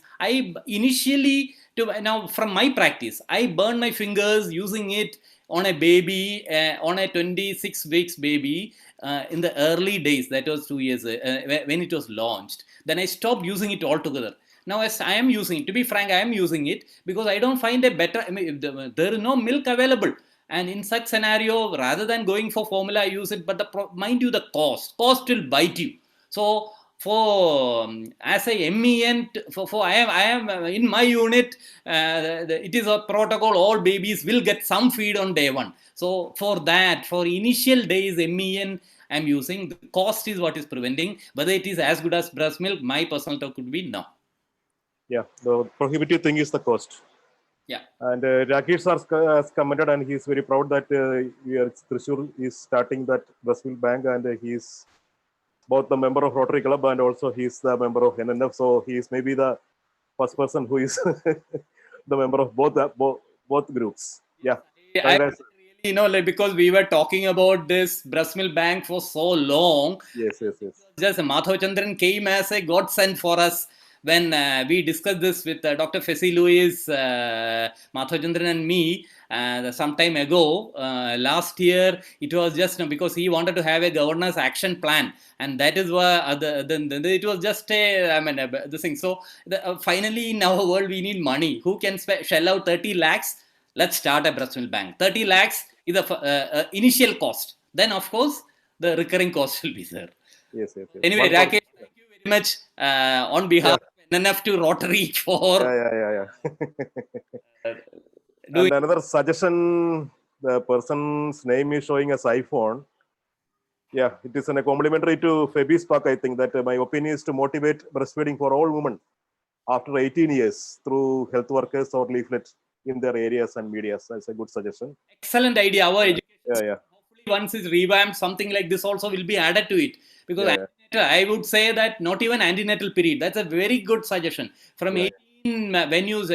Now from my practice, I burn my fingers using it on a baby, on a 26 weeks baby in the early days. That was 2 years when it was launched. Then I stopped using it altogether. Now, as I am using it, to be frank, I am using it because I don't find a better, there is no milk available. And in such scenario, rather than going for formula, I use it. But mind you, the cost will bite you. So for as a MEN, I am in my unit, it is a protocol. All babies will get some feed on day one. So for initial days, MEN, I'm using. The cost is what is preventing. Whether it is as good as breast milk, my personal talk could be no. Yeah, the prohibitive thing is the cost. Yeah. And Rakesh sir has commented, and he is very proud that Thrissur is starting that breast milk bank, and he is both the member of Rotary Club and also he's the member of NNF. So he is maybe the first person who is the member of both groups. Yeah. I Congrats. really, like, because we were talking about this breast milk bank for so long. Yes. Just Madhav Chandran came as a godsend for us when we discussed this with Dr. Fessy Louis, Madhav Chandran and me some time ago. Last year, it was just because he wanted to have a governor's action plan, and that is why it was just this thing. So finally, in our world, we need money. Who can shell out 30 lakhs? Let's start a breast milk bank. 30 lakhs is the initial cost. Then, of course, the recurring cost will be there. Yes. Anyway, Rakesh, thank you very much on behalf of NNF to Rotary for Yeah. doing. And another suggestion, the person's name is showing as iPhone. Yeah, it is a complimentary to Phoebe's talk. I think that my opinion is to motivate breastfeeding for all women after 18 years through health workers or leaflets in their areas and media. That's a good suggestion. Excellent idea. Our education, Yeah. hopefully, once it's revamped, something like this also will be added to it. Because I would say that not even antenatal period. That's a very good suggestion. From 18 venues,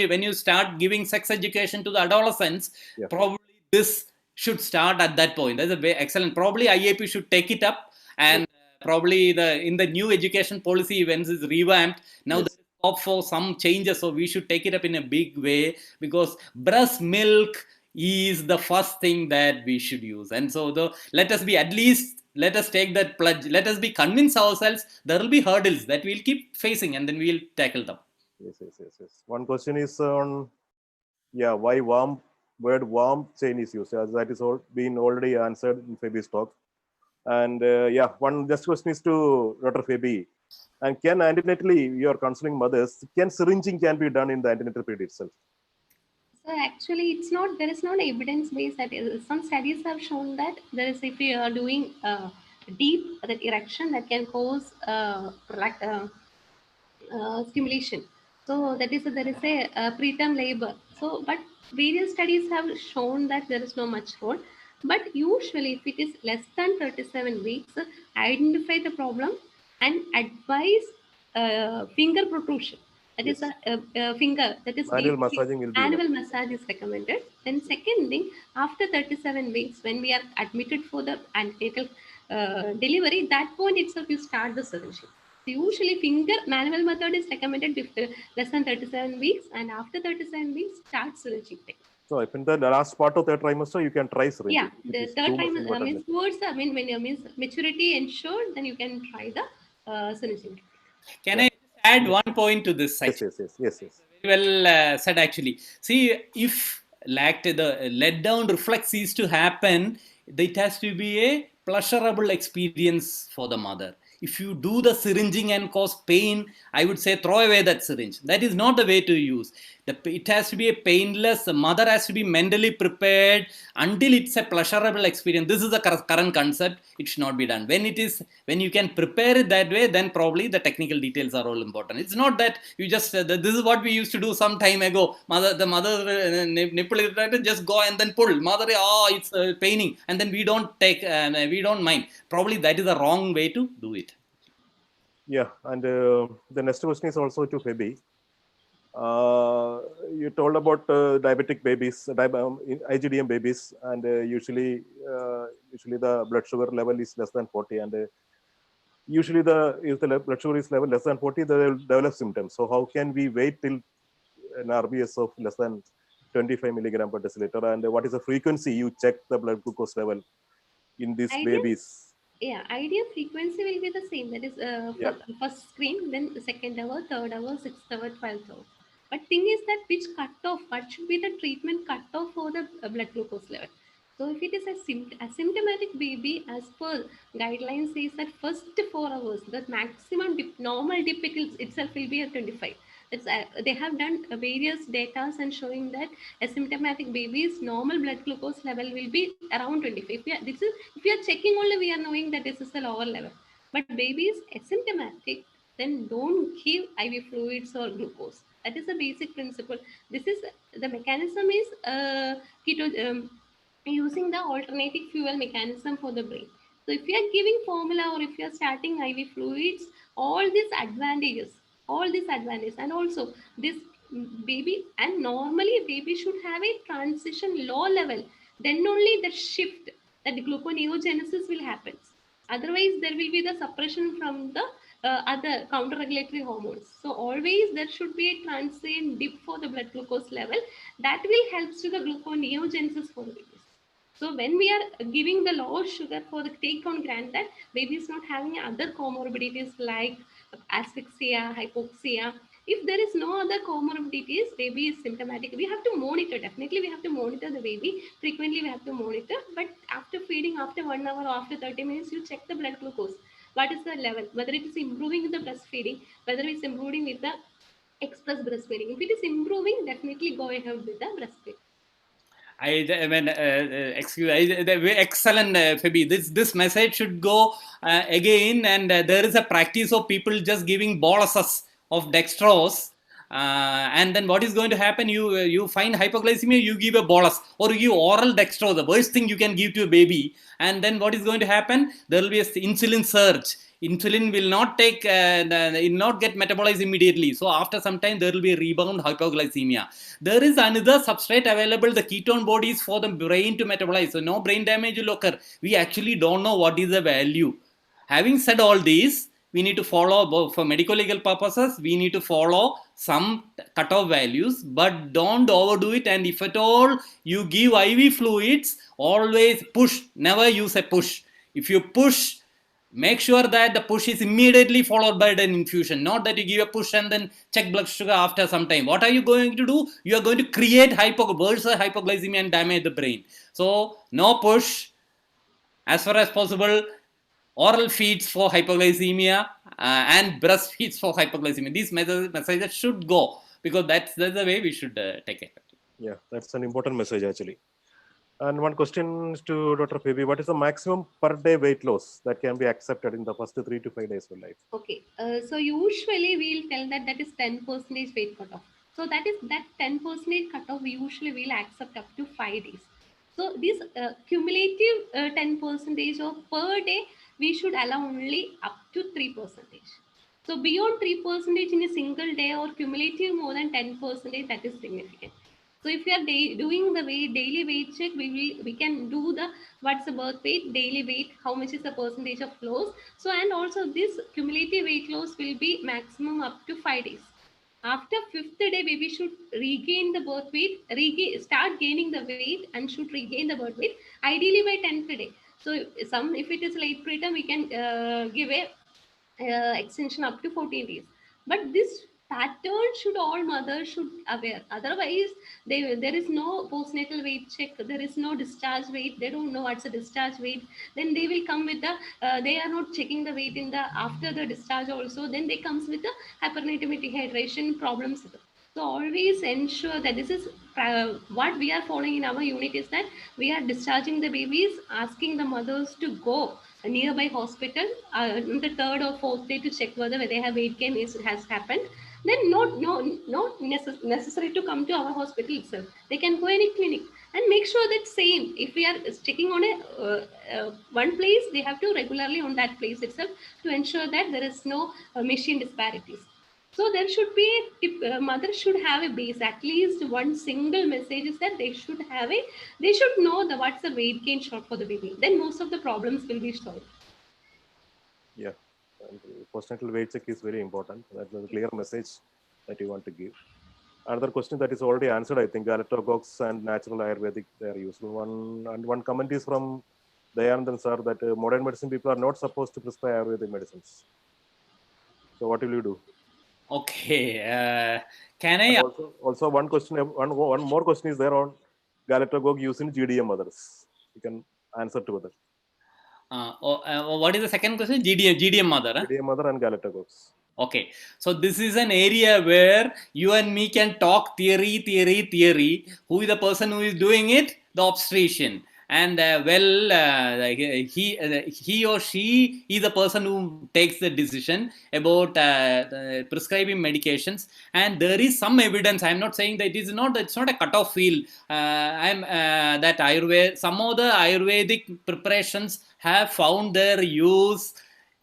when you start giving sex education to the adolescents, probably this should start at that point. That's a very excellent. Probably IAP should take it up, and probably in the new education policy when it's revamped now. There is scope for some changes, so we should take it up in a big way, because breast milk is the first thing that we should use. And so let us take that pledge. Let us be convinced ourselves there will be hurdles that we'll keep facing, and then we'll tackle them. Yes. One question is on why word warm chain is used. That is all been already answered in Phoebe's talk. And one just question is to Dr. Phoebe. And can antenatally, you are counseling mothers, syringing can be done in the antenatal period itself? So actually, there is not evidence based that some studies have shown that if you are doing deep that erection that can cause stimulation. So there is a preterm labor. So, but various studies have shown that there is no much role. But usually, if it is less than 37 weeks, identify the problem and advise finger protrusion. That is a finger. That is annual massaging will be annual massage is recommended. Then second thing, after 37 weeks, when we are admitted for the antenatal delivery, that point itself you start the surgery. Usually manual method is recommended less than 37 weeks, and after 37 weeks start syringing technique. So if in the last part of third trimester you can try syringing. Yeah, the third trimester means towards when your maturity ensured, then you can try the syringing. Can I add one point to this? Yes. Very well said, actually. See, if the let down reflex is to happen, it has to be a pleasurable experience for the mother. If you do the syringing and cause pain, I would say throw away that syringe. That is not the way to use. It has to be a painless. The mother has to be mentally prepared until it's a pleasurable experience. This is the current concept. It should not be done. When you can prepare it that way, then probably the technical details are all important. It's not that you just this is what we used to do some time ago. The mother nipple is right, just go and then pull. Mother, it's paining, and then we don't mind. Probably that is the wrong way to do it. Yeah, and the next question is also to Phoebe. You told about diabetic babies, IgDM babies, and usually the blood sugar level is less than 40, and usually if the blood sugar is level less than 40, they will develop symptoms. So how can we wait till an RBS of less than 25 milligram per deciliter, and what is the frequency you check the blood glucose level in these babies? Yeah, ideal frequency will be the same. That is first screen, then the second hour, third hour, 6th hour, 12th hour. But thing is that which cutoff, what should be the treatment cutoff for the blood glucose level? So if it is a asymptomatic baby, as per guidelines says that first 4 hours, the maximum normal dip itself will be at 25. They have done various data and showing that asymptomatic babies normal blood glucose level will be around 25. If we are checking only, we are knowing that this is the lower level. But babies asymptomatic, then don't give IV fluids or glucose. That is the basic principle. This is the mechanism is using the alternating fuel mechanism for the brain. So if you are giving formula or if you are starting IV fluids, all these advantages, and also this baby, and normally baby should have a transition low level. Then only the shift, that gluconeogenesis will happen. Otherwise, there will be the suppression from the other counter-regulatory hormones. So always there should be a transient dip for the blood glucose level that will help to the gluconeogenesis for the babies. So when we are giving the low sugar for the take on granted, baby is not having other comorbidities like asphyxia, hypoxia. If there is no other comorbidities, baby is symptomatic. We have to monitor. Definitely, we have to monitor the baby. Frequently, we have to monitor. But after feeding, after 1 hour or after 30 minutes, you check the blood glucose. What is the level? Whether it is improving with the breastfeeding, whether it's improving with the express breastfeeding. If it is improving, definitely go ahead with the breastfeeding. Excellent, Phoebe. This message should go again, and there is a practice of people just giving boluses of dextrose, and then what is going to happen? You find hypoglycemia, you give a bolus, or you give oral dextrose, the worst thing you can give to a baby, and then what is going to happen? There will be an insulin surge. Insulin will not not get metabolized immediately. So after some time, there will be a rebound hypoglycemia. There is another substrate available, the ketone bodies for the brain to metabolize. So no brain damage will occur. We actually don't know what is the value. Having said all these, we need to follow, for medical legal purposes, we need to follow some cutoff values, but don't overdo it. And if at all you give IV fluids, always push, never use a push. If you push, make sure that the push is immediately followed by an infusion, not that you give a push and then check blood sugar after some time. What are you going to do? You are going to create worse hypoglycemia and damage the brain. So no push. As far as possible, oral feeds for hypoglycemia and breast feeds for hypoglycemia. These messages should go, because that's the way we should take it. Yeah, that's an important message actually. And one question to Dr. Phoebe: what is the maximum per day weight loss that can be accepted in the first 3 to 5 days of life? Okay, so usually we'll tell that is 10% weight cutoff. So that 10% cutoff we usually will accept up to 5 days. So this cumulative 10% of per day, we should allow only up to 3%. So beyond 3% in a single day or cumulative more than 10%, that is significant. So if you are doing the daily weight check, we can do the what's the birth weight, daily weight, how much is the percentage of loss. So and also this cumulative weight loss will be maximum up to 5 days. After 5th day, baby should regain the birth weight, start gaining the weight and should regain the birth weight, ideally by 10th day. So if it is late preterm, we can give a extension up to 14 days. But this pattern should all mothers should aware. Otherwise, there is no postnatal weight check. There is no discharge weight. They don't know what's a discharge weight. Then they will come with the they are not checking the weight in the after the discharge also. Then they comes with the hypernatremia dehydration problems. So always ensure that this is what we are following in our unit is that we are discharging the babies, asking the mothers to go a nearby hospital on the 3rd or 4th day to check whether they have weight gain has happened. Then not necessary to come to our hospital itself. They can go any clinic and make sure that same. If we are checking on a one place, they have to regularly on that place itself to ensure that there is no machine disparities. So there should be mother should have a base, at least one single message is that they should know what's the weight gain shot for the baby. Then most of the problems will be solved. Yeah, and postnatal weight check is very important. That's a clear message that you want to give. Another question that is already answered, I think, galactocoques and natural Ayurvedic, they are useful. One comment is from Dayanandan sir that modern medicine people are not supposed to prescribe Ayurvedic medicines. So what will you do? Okay, can I also one more question is there on galactocoque used in GDM mothers. You can answer to that. What is the second question? GDM mother. GDM mother and galactocoques. Okay, so this is an area where you and me can talk theory. Who is the person who is doing it? The obstetrician. and he or she is the person who takes the decision about prescribing medications. And there is some evidence. I'm not saying that it's not a cutoff field. I'm that Ayurveda, some of the Ayurvedic preparations have found their use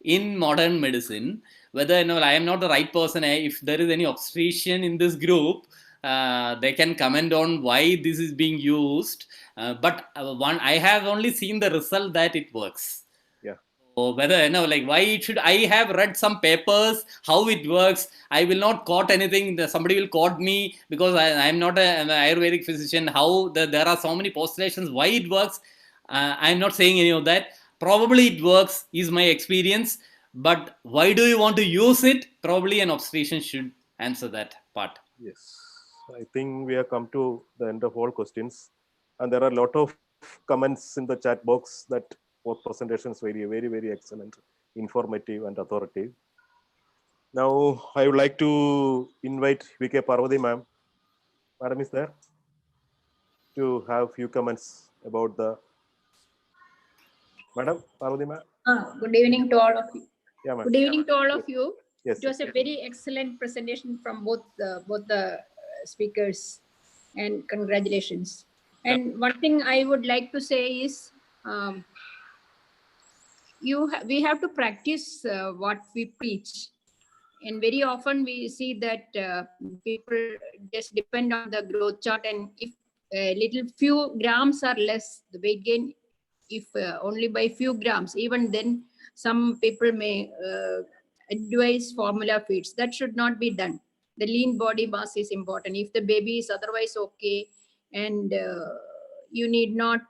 in modern medicine. Whether I am not the right person. If there is any obstetrician in this group, they can comment on why this is being used. But I have only seen the result that it works. Yeah. So whether why it should, I have read some papers how it works. I will not quote anything. Somebody will quote me because I am not an Ayurvedic physician. How there are so many postulations why it works. I am not saying any of that. Probably it works is my experience. But why do you want to use it? Probably an obstetrician should answer that part. Yes, I think we have come to the end of all questions, and there are a lot of comments in the chat box that both presentations very, very, very excellent, informative, and authoritative. Now, I would like to invite VK Parvati ma'am. Madam is there to have few comments about the. Madam Parvati ma'am. Good evening to all of you. Yeah, ma'am. Good evening to all of you. Yes. It was a very excellent presentation from both the speakers, and congratulations. And one thing I would like to say is, we have to practice what we preach. And very often we see that people just depend on the growth chart, and if a little few grams are less, the weight gain, if only by few grams, even then some people may advise formula feeds. That should not be done. The lean body mass is important. If the baby is otherwise okay, and you need not,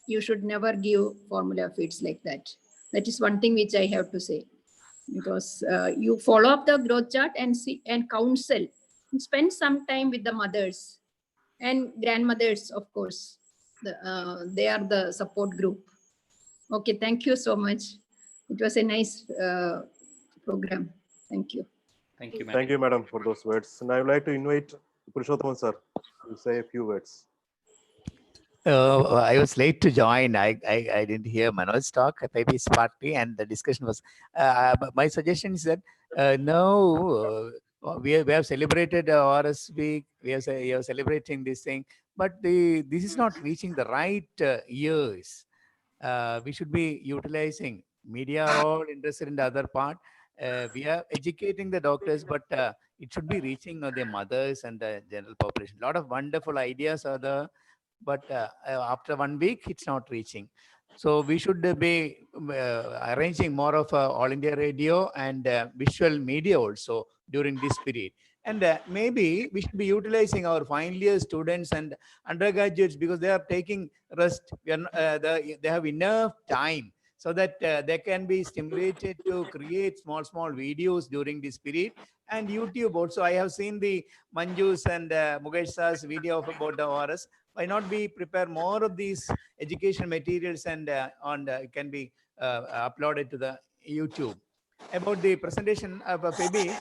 you should never give formula feeds like that. That is one thing which I have to say, because you follow up the growth chart and see and counsel and spend some time with the mothers and grandmothers, of course. They are the support group. Okay, thank you so much. It was a nice program. Thank you. Thank you, madam. Thank you, madam, for those words. And I would like to invite Purushottam sir to say a few words. I was late to join. I didn't hear Manoj's talk. Maybe it's partly, and the discussion was. But my suggestion is that now we have celebrated ORS week. We are celebrating this thing, but this is not reaching the right ears. We should be utilizing media are all interested in the other part. We are educating the doctors, but it should be reaching the mothers and the general population. A lot of wonderful ideas are there, but after 1 week, it's not reaching. So we should be arranging more of All India Radio and visual media also during this period. And maybe we should be utilizing our final year students and undergraduates, because they are taking rest. They have enough time so that they can be stimulated to create small videos during this period. And YouTube also, I have seen the Manju's and Mukesh Sir's video about the ORS. Why not we prepare more of these education materials and it can be uploaded to the YouTube. About the presentation of babies,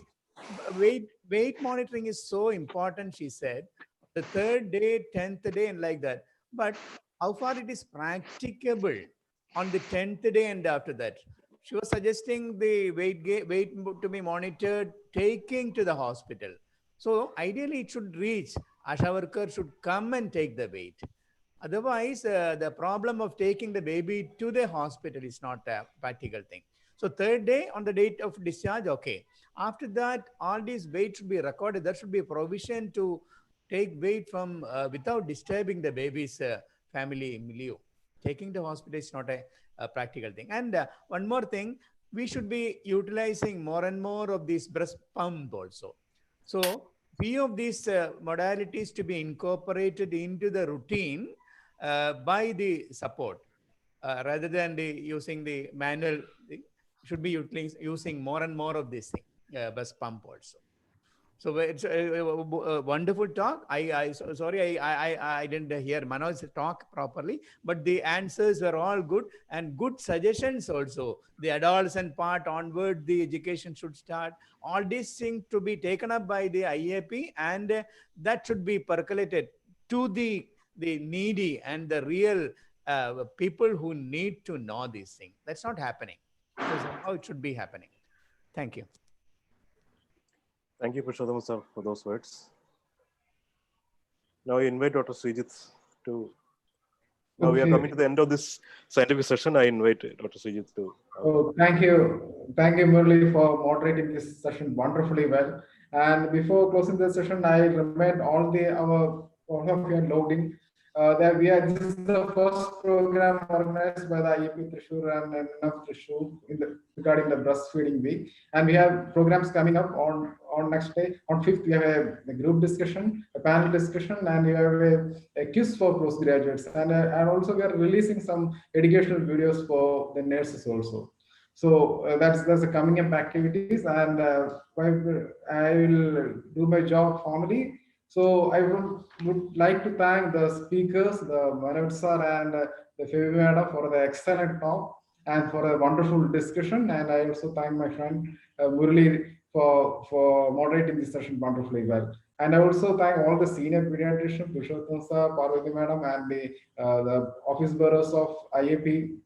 weight monitoring is so important, she said. The 3rd day, 10th day, and like that. But how far it is practicable on the 10th day and after that? She was suggesting the weight to be monitored, taking to the hospital. So ideally, it should reach. Asha worker should come and take the weight. Otherwise, the problem of taking the baby to the hospital is not a practical thing. So 3rd day on the date of discharge, okay. After that, all these weight should be recorded. There should be a provision to take weight from without disturbing the baby's family milieu. Taking the hospital is not a practical thing. And one more thing, we should be utilizing more and more of this breast pump also. So few of these modalities to be incorporated into the routine by the support rather than using the manual. Should be using more and more of this thing, breast pump also. So it's a wonderful talk. Sorry, I didn't hear Manoj's talk properly, but the answers were all good and good suggestions also. The adolescent part onward, the education should start. All these things to be taken up by the IAP, and that should be percolated to the the needy and the real people who need to know these things. That's not happening. So somehow it should be happening. Thank you. Thank you, Purushottam sir, for those words. Now I invite Dr. Srijit to. Now we are coming to the end of this scientific session. I invite Dr. Srijit to. Oh, thank you, Murli, for moderating this session wonderfully well. And before closing the session, I remind all of you are logged in. That this is the first program organized by the IAP Thrissur and NNF Thrissur regarding the breastfeeding week, and we have programs coming up on next day. On 5th, we have a group discussion, a panel discussion, and we have a quiz for postgraduates, and also we are releasing some educational videos for the nurses also. So that's the coming up activities, and I will do my job formally. So I would like to thank the speakers, the Manoj sir and the Fevi Madam for the excellent talk and for a wonderful discussion. And I also thank my friend Murli for moderating this session wonderfully well. And I also thank all the senior pediatricians, Purushottam sir, Parvati Madam, and the office bearers of IAP,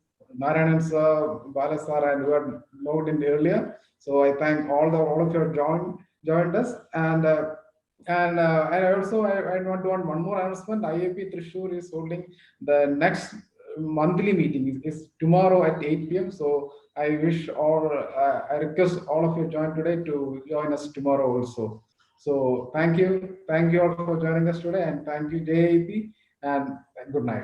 Narayanan sir, Bala sir, and who had logged in earlier. So I thank all of you who joined us. And I also I want to want one more announcement. IAP Thrissur is holding the next monthly meeting is tomorrow at 8 p.m. So I I request all of you join today to join us tomorrow also. So thank you all for joining us today, and thank you JIP, and good night.